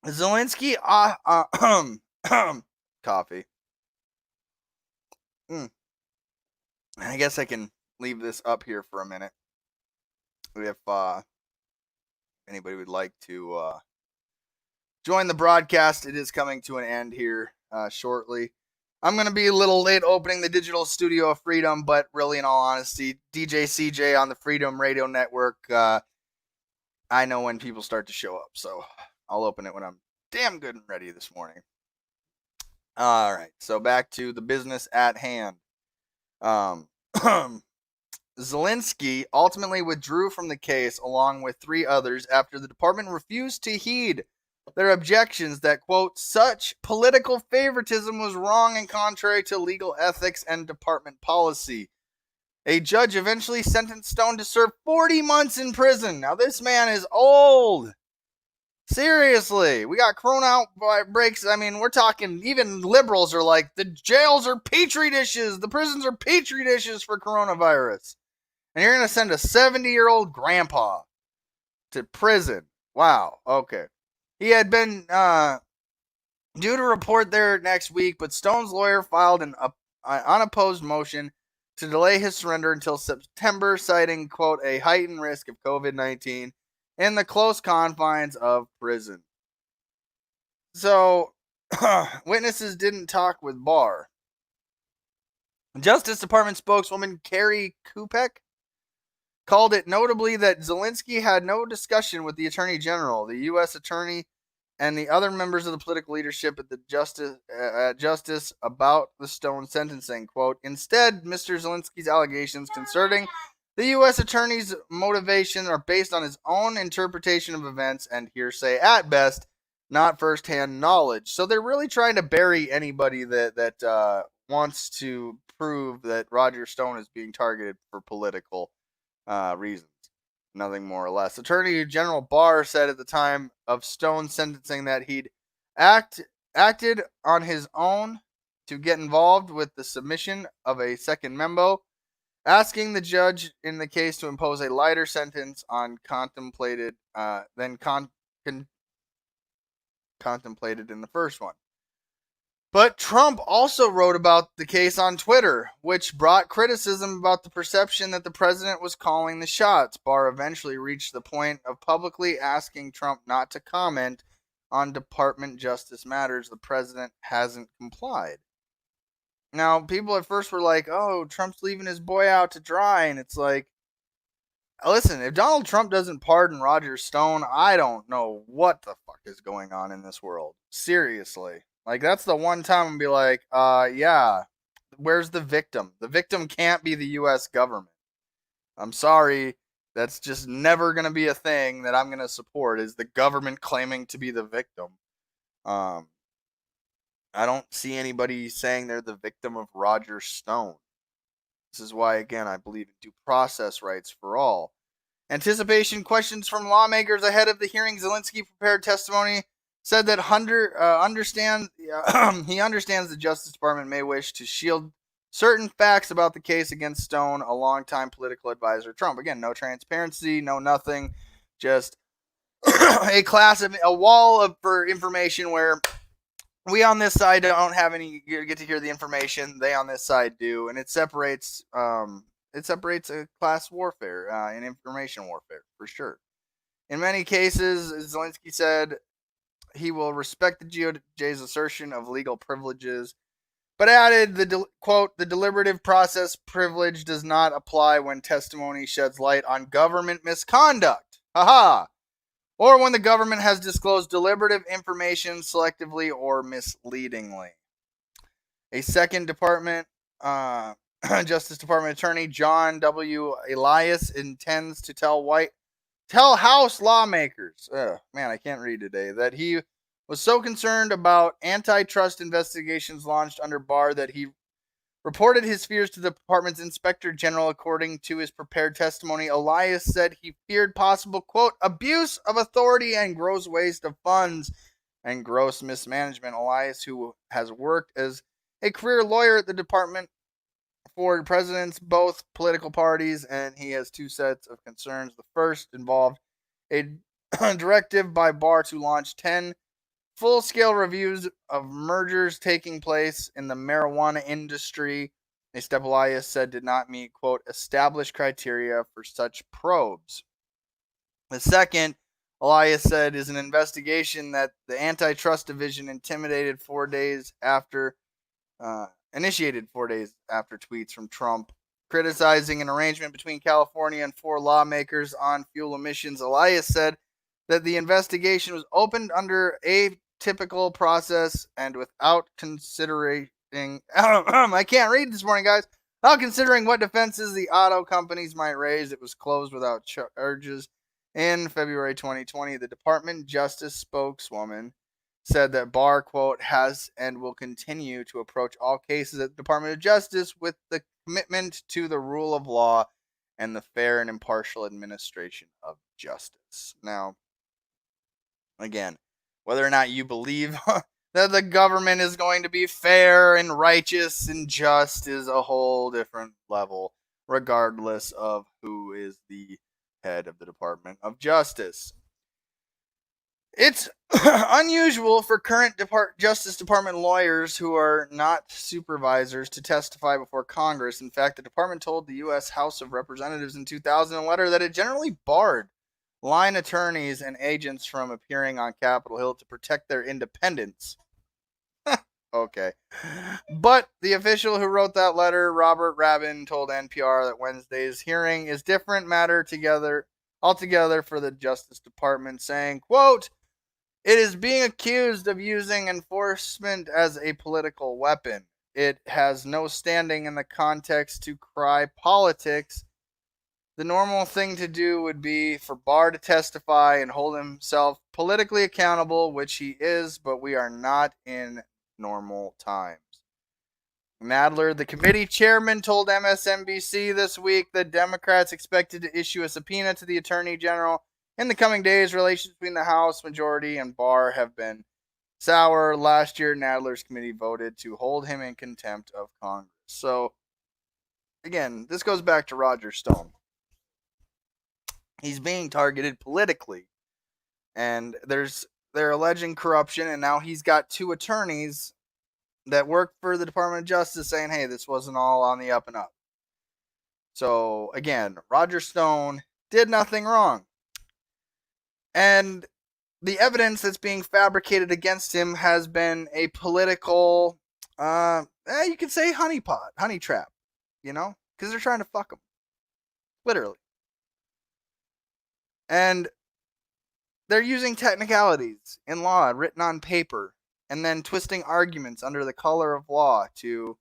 Zelensky, coffee. I guess I can leave this up here for a minute. If anybody would like to join the broadcast, it is coming to an end here shortly. I'm going to be a little late opening the Digital Studio of Freedom, but really, in all honesty, DJ CJ on the Freedom Radio Network, I know when people start to show up, so I'll open it when I'm damn good and ready this morning. All right, so back to the business at hand. Zelensky ultimately withdrew from the case along with 3 others after the department refused to heed their objections that, quote, such political favoritism was wrong and contrary to legal ethics and department policy. A judge eventually sentenced Stone to serve 40 months in prison. Now, this man is old. Seriously, we got corona outbreaks. I mean, we're talking, even liberals are like, the jails are petri dishes, the prisons are petri dishes for coronavirus. And you're going to send a 70-year-old grandpa to prison. Wow, okay. He had been due to report there next week, but Stone's lawyer filed an unopposed motion to delay his surrender until September, citing, quote, a heightened risk of COVID-19 in the close confines of prison. So, witnesses didn't talk with Barr. Justice Department spokeswoman Carrie Kupek called it notably that Zelensky had no discussion with the Attorney General, the U.S. Attorney, and the other members of the political leadership at the Justice about the Stone sentencing. Quote, instead, Mr. Zelensky's allegations concerning the U.S. Attorney's motivation are based on his own interpretation of events and hearsay at best, not firsthand knowledge. So they're really trying to bury anybody that wants to prove that Roger Stone is being targeted for political reasons. Nothing more or less. Attorney General Barr said at the time of Stone's sentencing that he'd acted on his own to get involved with the submission of a second memo, asking the judge in the case to impose a lighter sentence on contemplated contemplated in the first one. But Trump also wrote about the case on Twitter, which brought criticism about the perception that the president was calling the shots. Barr eventually reached the point of publicly asking Trump not to comment on Department Justice matters. The president hasn't complied. Now, people at first were like, oh, Trump's leaving his boy out to dry. And it's like, listen, if Donald Trump doesn't pardon Roger Stone, I don't know what the fuck is going on in this world. Seriously. Like, that's the one time I'm going to be like, yeah, where's the victim? The victim can't be the U.S. government. I'm sorry. That's just never going to be a thing that I'm going to support, is the government claiming to be the victim. I don't see anybody saying they're the victim of Roger Stone. This is why, again, I believe in due process rights for all. Anticipation questions from lawmakers ahead of the hearing. Zelensky prepared testimony, said that he understands the Justice Department may wish to shield certain facts about the case against Stone, a longtime political advisor to Trump. Again, no transparency, no nothing, just a wall for information where we on this side don't have any get to hear the information, they on this side do, and it separates a class warfare and information warfare for sure. In many cases, Zelensky said he will respect the DOJ's assertion of legal privileges, but added, quote, the deliberative process privilege does not apply when testimony sheds light on government misconduct. Haha. Or when the government has disclosed deliberative information selectively or misleadingly. A second Justice Department attorney, John W. Elias, intends to tell House lawmakers, man, I can't read today, that he was so concerned about antitrust investigations launched under Barr that he reported his fears to the department's inspector general. According to his prepared testimony, Elias said he feared possible, quote, abuse of authority and gross waste of funds and gross mismanagement. Elias, who has worked as a career lawyer at the department for presidents, both political parties, and he has two sets of concerns. The first involved a directive by Barr to launch 10 full-scale reviews of mergers taking place in the marijuana industry, a step Elias said did not meet, quote, established criteria for such probes. The second, Elias said, is an investigation that the Antitrust Division initiated 4 days after tweets from Trump criticizing an arrangement between California and 4 lawmakers on fuel emissions. Elias said that the investigation was opened under a typical process and without considering I can't read this morning, guys. Without considering what defenses the auto companies might raise, it was closed without charges. In February 2020, the Department of Justice spokeswoman said that Barr, quote, has and will continue to approach all cases at the Department of Justice with the commitment to the rule of law and the fair and impartial administration of justice. Now, again, whether or not you believe that the government is going to be fair and righteous and just is a whole different level, regardless of who is the head of the Department of Justice. It's unusual for current Justice Department lawyers who are not supervisors to testify before Congress. In fact, the department told the U.S. House of Representatives in 2000 in a letter that it generally barred line attorneys and agents from appearing on Capitol Hill to protect their independence. Okay. But the official who wrote that letter, Robert Rabin, told NPR that Wednesday's hearing is different matter altogether for the Justice Department, saying, quote, it is being accused of using enforcement as a political weapon. It has no standing in the context to cry politics. The normal thing to do would be for Barr to testify and hold himself politically accountable, which he is, but we are not in normal times. Nadler, the committee chairman, told MSNBC this week that Democrats expected to issue a subpoena to the Attorney General in the coming days. Relations between the House majority and Barr have been sour. Last year, Nadler's committee voted to hold him in contempt of Congress. So, again, this goes back to Roger Stone. He's being targeted politically, and they're alleging corruption, and now he's got 2 attorneys that work for the Department of Justice saying, hey, this wasn't all on the up and up. So, again, Roger Stone did nothing wrong. And the evidence that's being fabricated against him has been a political, you could say honey trap, because they're trying to fuck him. Literally. And they're using technicalities in law written on paper and then twisting arguments under the color of law to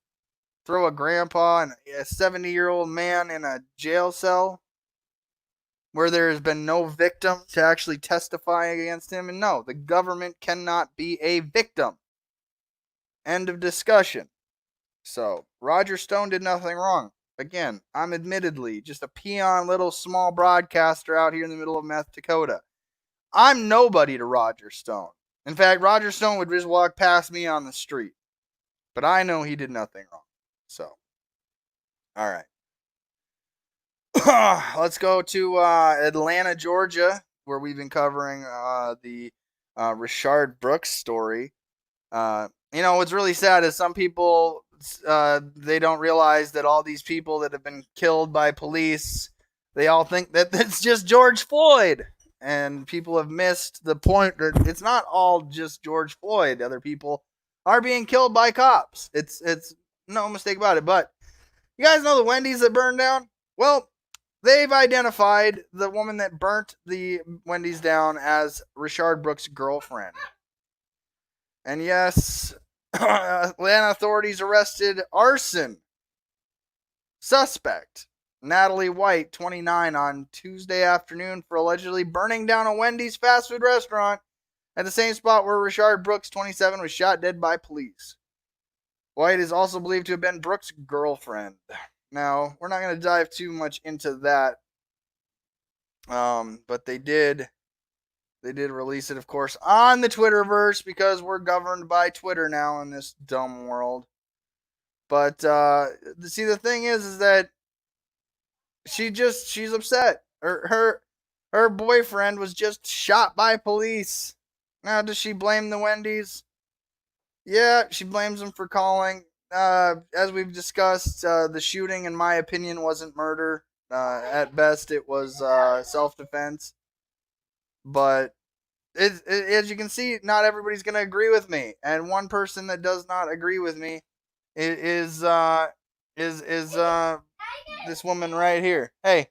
throw a grandpa and a 70-year-old man in a jail cell where there has been no victim to actually testify against him. And no, the government cannot be a victim. End of discussion. So, Roger Stone did nothing wrong. Again, I'm admittedly just a peon little small broadcaster out here in the middle of Meth Dakota. I'm nobody to Roger Stone. In fact, Roger Stone would just walk past me on the street. But I know he did nothing wrong. So, alright. Let's go to Atlanta, Georgia, where we've been covering the Rayshard Brooks story. What's really sad is some people, they don't realize that all these people that have been killed by police, they all think that it's just George Floyd. and people have missed the point that it's not all just George Floyd. Other people are being killed by cops. It's no mistake about it. But you guys know the Wendy's that burned down? Well, they've identified the woman that burnt the Wendy's down as Rayshard Brooks' girlfriend. And yes, Atlanta authorities arrested arson suspect Natalie White, 29, on Tuesday afternoon for allegedly burning down a Wendy's fast food restaurant at the same spot where Rayshard Brooks, 27, was shot dead by police. White is also believed to have been Brooks' girlfriend. Now, we're not going to dive too much into that, but they did release it, of course, on the Twitterverse because we're governed by Twitter now in this dumb world. But see, the thing is that she's upset. Her boyfriend was just shot by police. Now, does she blame the Wendy's? Yeah, she blames them for calling. As we've discussed, the shooting, in my opinion, wasn't murder. At best, it was self-defense. But as you can see, not everybody's going to agree with me. And one person that does not agree with me is this woman right here. Hey,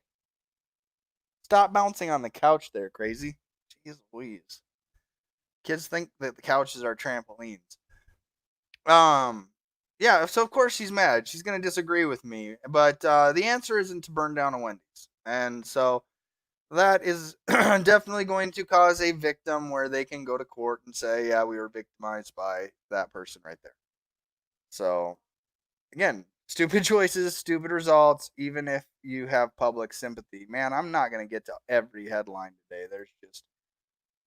stop bouncing on the couch there, crazy. Jeez Louise. Kids think that the couches are trampolines. Yeah, so of course she's mad. She's going to disagree with me. But the answer isn't to burn down a Wendy's. And so that is definitely going to cause a victim where they can go to court and say, yeah, we were victimized by that person right there. So, again, stupid choices, stupid results, even if you have public sympathy. Man, I'm not going to get to every headline today. There's just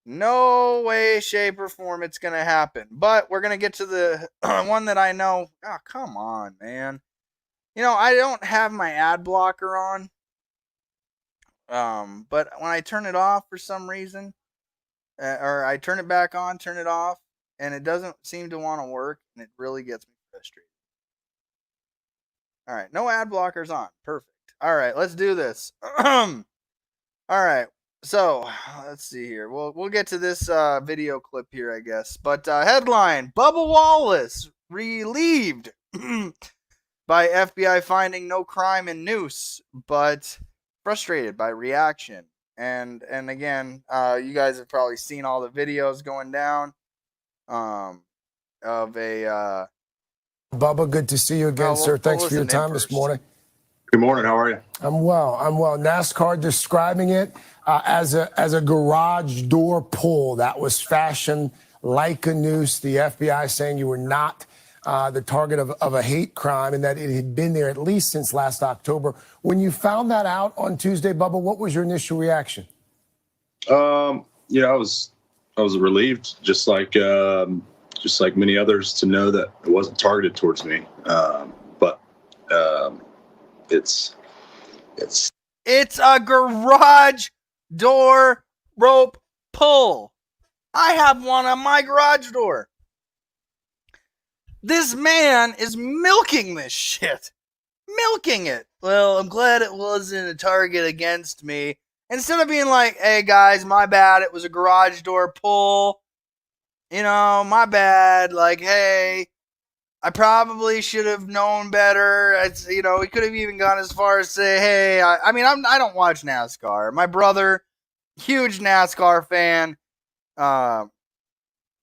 no way, shape, or form it's going to happen. But we're going to get to the one that I know. Oh, come on, man. You know, I don't have my ad blocker on. But when I turn it off for some reason, or I turn it back on, turn it off, and it doesn't seem to want to work, and it really gets me frustrated. All right, no ad blockers on. Perfect. All right, let's do this. All right, so let's see here. We'll get to this video clip here, I guess. But headline: Bubba Wallace relieved by FBI finding no crime in noose, but frustrated by reaction. And again, you guys have probably seen all the videos going down of a Bubba, good to see you again, sir. Thanks for your time this morning. Good morning. How are you? I'm well. NASCAR describing it as a garage door pull that was fashioned like a noose. The FBI saying you were not the target of a hate crime and that it had been there at least since last October. When you found that out on Tuesday, Bubba, what was your initial reaction? I was relieved, just like many others, to know that it wasn't targeted towards me. But it's a garage door rope pull. I have one on my garage door. This man is milking this shit. Milking it. Well, I'm glad it wasn't a target against me. Instead of being like, hey guys, my bad, it was a garage door pull. You know, my bad. Like, hey, I probably should have known better. He could have even gone as far as say, hey, I don't watch NASCAR. My brother, huge NASCAR fan.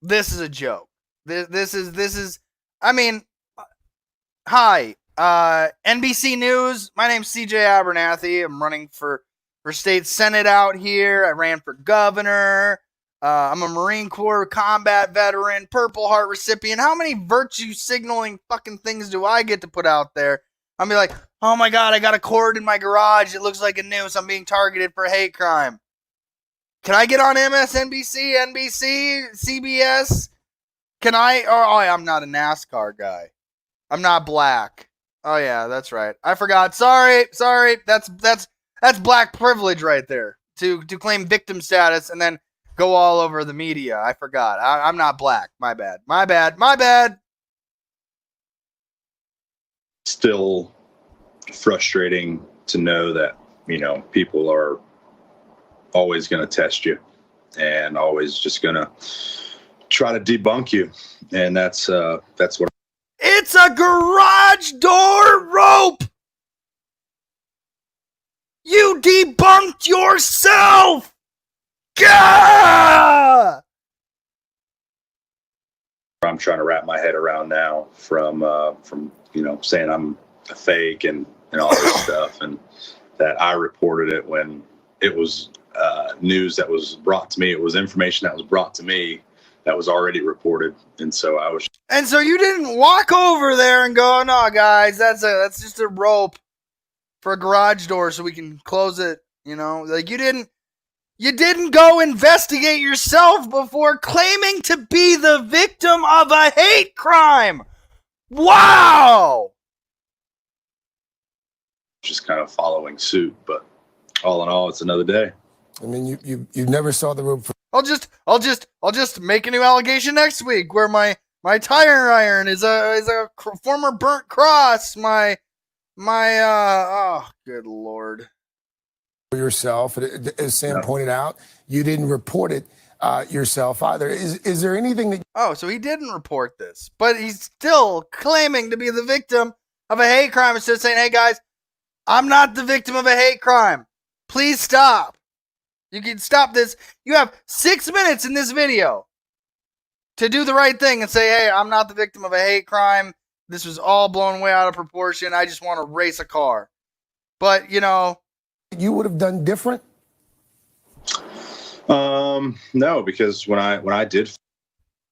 This is a joke. This is. Hi, NBC News. My name's CJ Abernathy. I'm running for state senate out here. I ran for governor. I'm a Marine Corps combat veteran, Purple Heart recipient. How many virtue signaling fucking things do I get to put out there? I'm be like, oh my God, I got a cord in my garage. It looks like a noose. I'm being targeted for hate crime. Can I get on MSNBC, NBC, CBS? Can I? Oh, I'm not a NASCAR guy. I'm not black. Oh yeah, that's right. I forgot. Sorry. That's black privilege right there. To claim victim status and then go all over the media. I forgot. I'm not black. My bad. still frustrating to know that, people are always going to test you and always just going to try to debunk you. And that's what. It's a garage door rope. You debunked yourself. Gah! I'm trying to wrap my head around now from saying I'm a fake and all this stuff, and that I reported it when it was news that was brought to me. It was information that was brought to me that was already reported, and so I was. And so you didn't walk over there and go, "No, guys, that's just a rope for a garage door so we can close it." You know, like you didn't go investigate yourself before claiming to be the victim of a hate crime. Wow. Just kind of following suit, but all in all, it's another day. I mean, you never saw the room for. I'll just make a new allegation next week where my tire iron is a former burnt cross. My oh, good Lord. Yourself, as Sam pointed out, you didn't report it yourself either. Is there anything that? Oh, so he didn't report this, but he's still claiming to be the victim of a hate crime instead of saying, "Hey guys, I'm not the victim of a hate crime. Please stop. You can stop this. You have 6 minutes in this video to do the right thing and say, hey, I'm not the victim of a hate crime. This was all blown way out of proportion. I just want to race a car." But, you would have done different? No, because when I did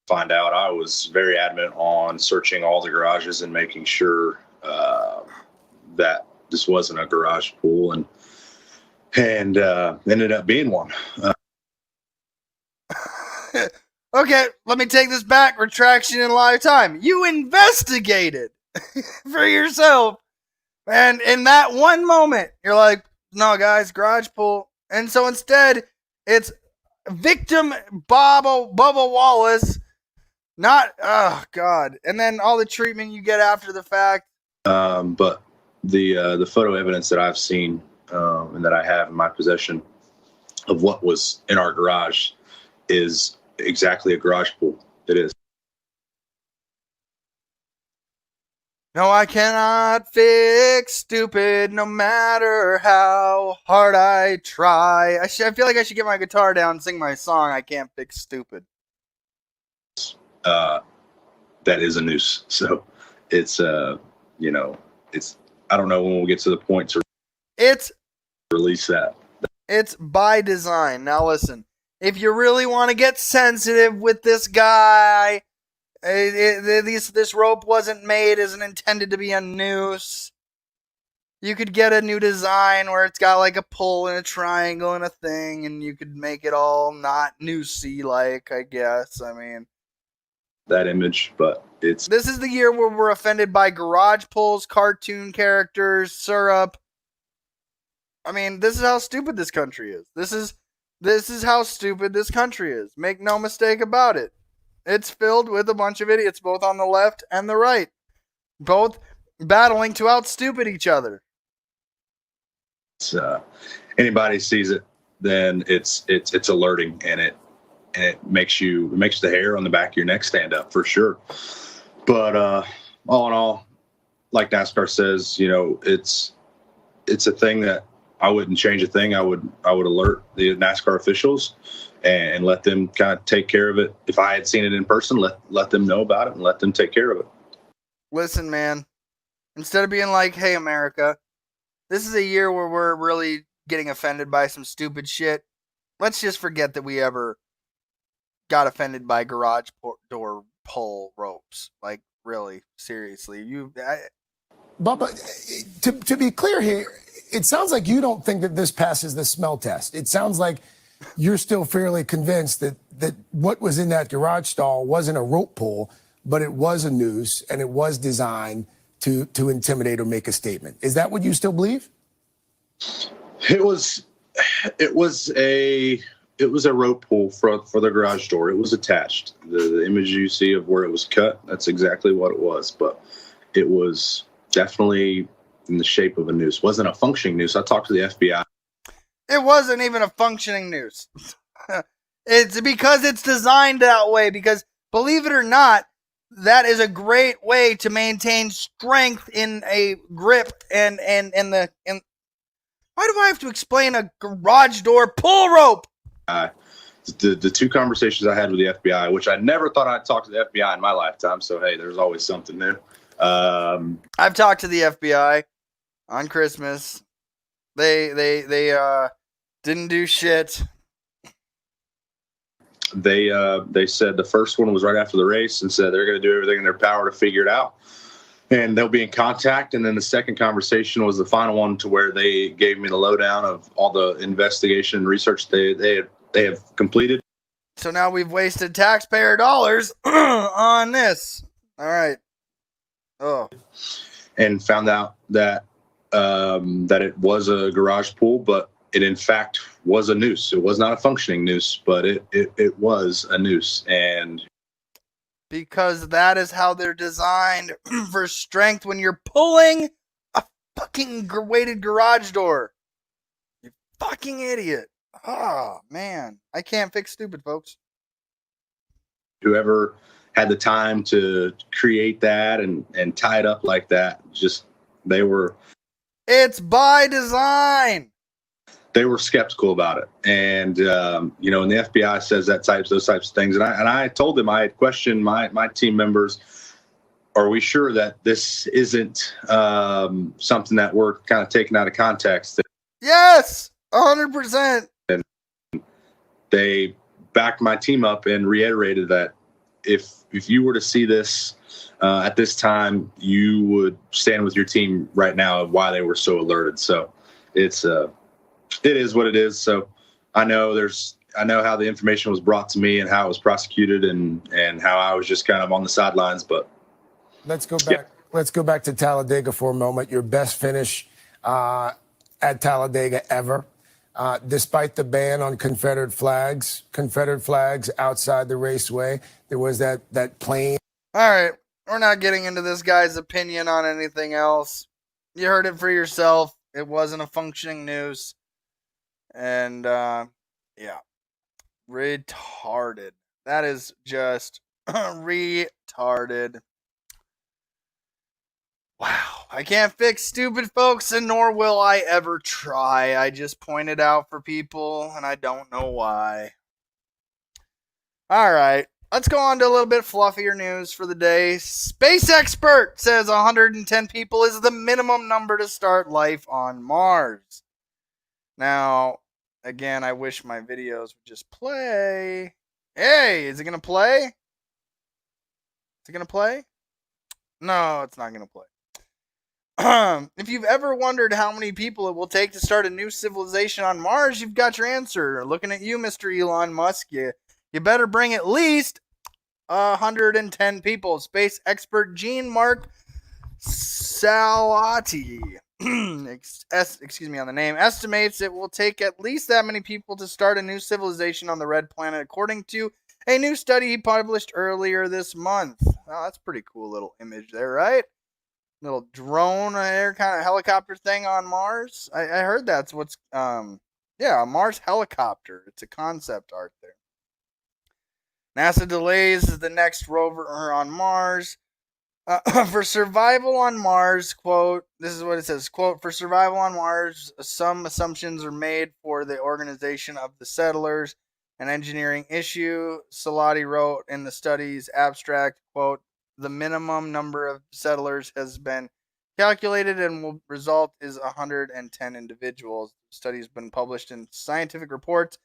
find out, I was very adamant on searching all the garages and making sure that this wasn't a garage pool, and ended up being one. Okay, let me take this back. Retraction in live time. You investigated for yourself. And in that one moment, you're like, "No, guys, garage pool." And so instead, it's victim Bubba Wallace. Not, oh, God. And then all the treatment you get after the fact. But the photo evidence that I've seen and that I have in my possession of what was in our garage is exactly a garage pool. It is. No, I cannot fix stupid no matter how hard I try. I feel like I should get my guitar down and sing my song, "I Can't Fix Stupid." That is a noose. So it's, it's, I don't know when we'll get to the point to release that. It's by design. Now listen, if you really want to get sensitive with this guy, this rope wasn't intended to be a noose. You could get a new design where it's got like a pull and a triangle and a thing, and you could make it all not noosey like, I guess. I mean, that image, but this is the year where we're offended by garage pulls, cartoon characters, syrup. I mean, this is how stupid this country is. This is how stupid this country is. Make no mistake about it. It's filled with a bunch of idiots, both on the left and the right, both battling to out-stupid each other. Anybody sees it, then it's alerting, and it makes the hair on the back of your neck stand up for sure. But all in all, like NASCAR says, it's a thing that I wouldn't change a thing. I would alert the NASCAR officials and let them kind of take care of it. If I had seen it in person, let them know about it and let them take care of it. Listen, man, instead of being like, "Hey, America, this is a year where we're really getting offended by some stupid shit," let's just forget that we ever got offended by garage door pull ropes. Like, really, seriously. Bubba, to be clear here, it sounds like you don't think that this passes the smell test. It sounds like you're still fairly convinced that what was in that garage stall wasn't a rope pull, but it was a noose, and it was designed to intimidate or make a statement. Is that what you still believe? It was a rope pull for the garage door. It was attached. The image you see of where it was cut, that's exactly what it was. But it was definitely in the shape of a noose. It wasn't a functioning noose. I talked to the FBI. It wasn't even a functioning noose. It's because it's designed that way. Because believe it or not, that is a great way to maintain strength in a grip and why do I have to explain a garage door pull rope? The two conversations I had with the FBI, which I never thought I'd talk to the FBI in my lifetime. So, hey, there's always something new. I've talked to the FBI on Christmas. They didn't do shit. They said the first one was right after the race and said they're going to do everything in their power to figure it out. And they'll be in contact. And then the second conversation was the final one, to where they gave me the lowdown of all the investigation and research they have completed. So now we've wasted taxpayer dollars on this. All right. Oh. And found out that that it was a garage pool, but it in fact was a noose. It was not a functioning noose, but it was a noose. And because that is how they're designed for strength when you're pulling a fucking weighted garage door. You fucking idiot. Oh, man. I can't fix stupid, folks. Whoever had the time to create that and tie it up like that, just It's by design. They were skeptical about it. And, and the FBI says those types of things. And I told them, I had questioned my team members, are we sure that this isn't something that we're kind of taking out of context? Yes, 100%. And they backed my team up and reiterated that if you were to see this at this time, you would stand with your team right now of why they were so alerted. So it is what it is. So I know how the information was brought to me and how it was prosecuted and how I was just kind of on the sidelines. But let's go back. Yeah. Let's go back to Talladega for a moment. Your best finish at Talladega ever, despite the ban on Confederate flags outside the raceway. There was that plane. All right, we're not getting into this guy's opinion on anything else. You heard it for yourself. It wasn't a functioning noose. And, retarded. That is just retarded. Wow. I can't fix stupid folks, and nor will I ever try. I just point it out for people, and I don't know why. All right. Let's go on to a little bit fluffier news for the day. Space expert says 110 people is the minimum number to start life on Mars. Now, again, I wish my videos would just play. Hey, is it going to play? Is it going to play? No, it's not going to play. If you've ever wondered how many people it will take to start a new civilization on Mars, you've got your answer. Looking at you, Mr. Elon Musk, you better bring at least 110 people. Space expert Jean-Marc Salati, excuse me on the name, estimates it will take at least that many people to start a new civilization on the red planet, according to a new study he published earlier this month. Oh, that's a pretty cool little image there, right? Little drone air kind of helicopter thing on Mars. I heard that's what's a Mars helicopter. It's a concept art there. NASA delays the next rover on Mars. For survival on Mars, quote, this is what it says, quote, for survival on Mars, some assumptions are made for the organization of the settlers, an engineering issue. Salati wrote in the study's abstract, quote, the minimum number of settlers has been calculated and will result is 110 individuals. The study has been published in scientific reports.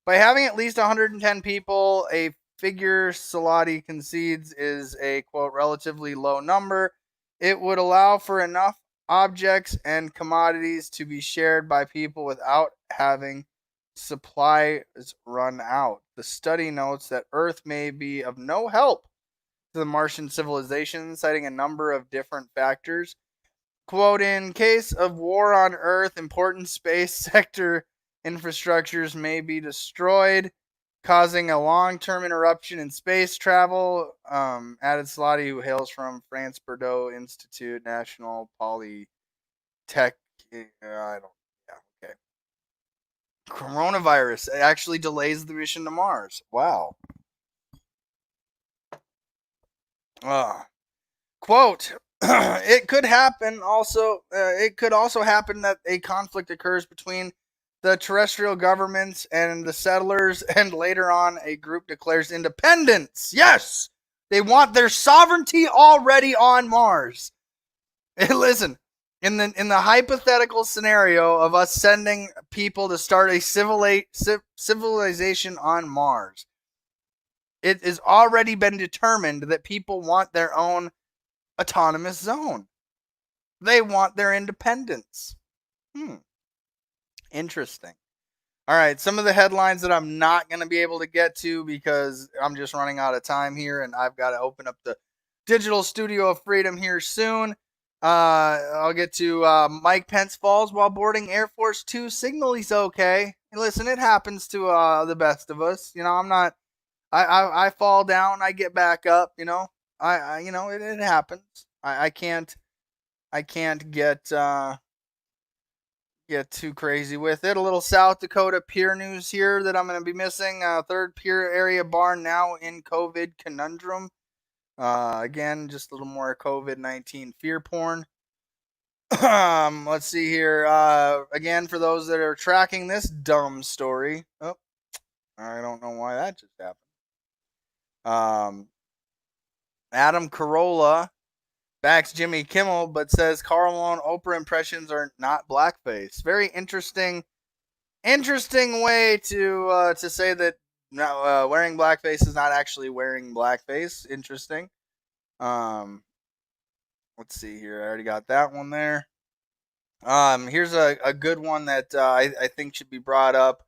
By having at least 110 people, a figure Salati concedes is a, quote, relatively low number. It would allow for enough objects and commodities to be shared by people without having supplies run out. The study notes that Earth may be of no help to the Martian civilization, citing a number of different factors. Quote, in case of war on Earth, important space sector infrastructures may be destroyed, causing a long-term interruption in space travel, added Salati, who hails from France Bordeaux Institute National Polytech. Okay. Coronavirus actually delays the mission to Mars. Wow. Quote, it could happen also, it could also happen that a conflict occurs between the terrestrial governments and the settlers, and later on a group declares independence. Yes! They want their sovereignty already on Mars. Hey, listen, in the hypothetical scenario of us sending people to start a civilization on Mars, it has already been determined that people want their own autonomous zone. They want their independence. Interesting. All right, some of the headlines that I'm not going to be able to get to because I'm just running out of time here, and I've got to open up the Digital Studio of Freedom here soon. I'll get to Mike Pence falls while boarding Air Force Two signal. He's okay. Listen, it happens to the best of us. You know, I'm not. I fall down, I get back up. You know, it happens. I can't get too crazy with it. A little South Dakota Pier news here that I'm going to be missing. Third Pier area bar now in COVID conundrum. Again, just a little more COVID-19 fear porn. Let's see here. Again, for those that are tracking this dumb story. Oh, I don't know why that just happened. Adam Carolla backs Jimmy Kimmel, but says Karl Malone Oprah impressions are not blackface. Very interesting way to say that wearing blackface is not actually wearing blackface. Interesting. Let's see here. I already got that one there. Here's a good one that I think should be brought up.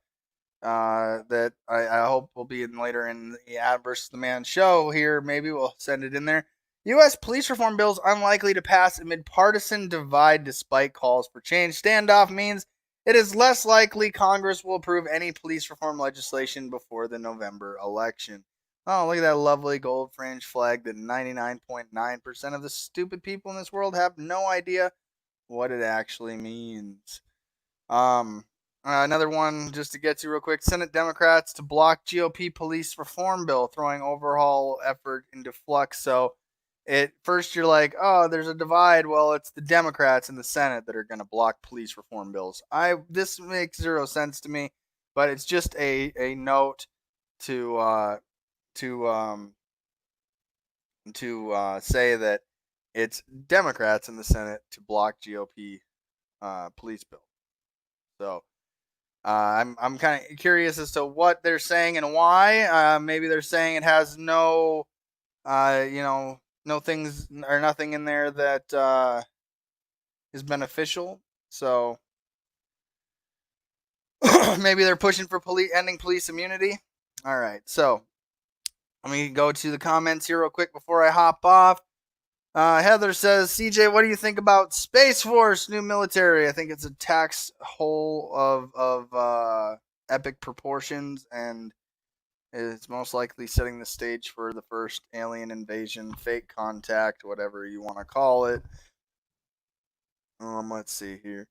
That I hope will be in later in the Ad versus the Man show here. Maybe we'll send it in there. U.S. police reform bills unlikely to pass amid partisan divide despite calls for change. Standoff means it is less likely Congress will approve any police reform legislation before the November election. Oh, look at that lovely gold fringe flag that 99.9% of the stupid people in this world have no idea what it actually means. Another one just to get to real quick. Senate Democrats to block GOP police reform bill, throwing overhaul effort into flux. So first you're like, oh, there's a divide. Well, it's the Democrats in the Senate that are going to block police reform bills. This makes zero sense to me, but it's just a note to say that it's Democrats in the Senate to block GOP police bill. So I'm kind of curious as to what they're saying and why. Maybe they're saying it has no things or nothing in there that is beneficial. So maybe they're pushing for ending police immunity. All right, so let me go to the comments here real quick before I hop off. Heather says, CJ, what do you think about Space Force new military? I think it's a tax hole of epic proportions, and it's most likely setting the stage for the first alien invasion, fake contact, whatever you want to call it. Let's see here.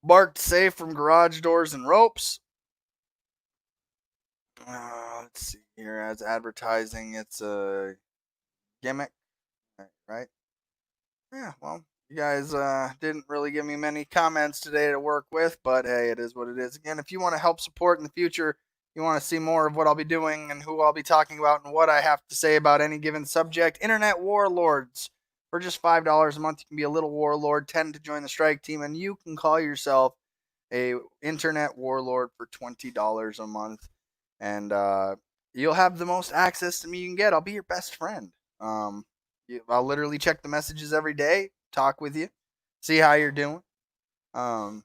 Barked safe from garage doors and ropes. Let's see here. As advertising, it's a gimmick, right? Yeah, well, you guys didn't really give me many comments today to work with, but hey, it is what it is. Again, if you want to help support in the future, you want to see more of what I'll be doing and who I'll be talking about and what I have to say about any given subject, Internet Warlords. For just $5 a month, you can be a little warlord, 10 to join the strike team, and you can call yourself a Internet Warlord for $20 a month. And you'll have the most access to me you can get. I'll be your best friend. I'll literally check the messages every day, talk with you, see how you're doing. Again,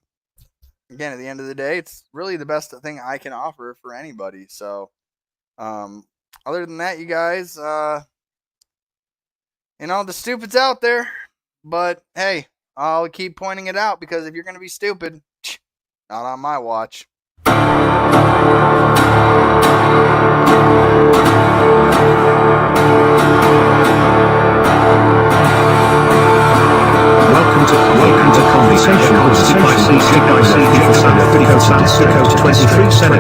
at the end of the day, it's really the best thing I can offer for anybody. So, other than that, you guys, the stupid's out there. But, hey, I'll keep pointing it out because if you're going to be stupid, not on my watch. Welcome to Welcome to Conversation hosted by CJ for South Dakota District 23 Senate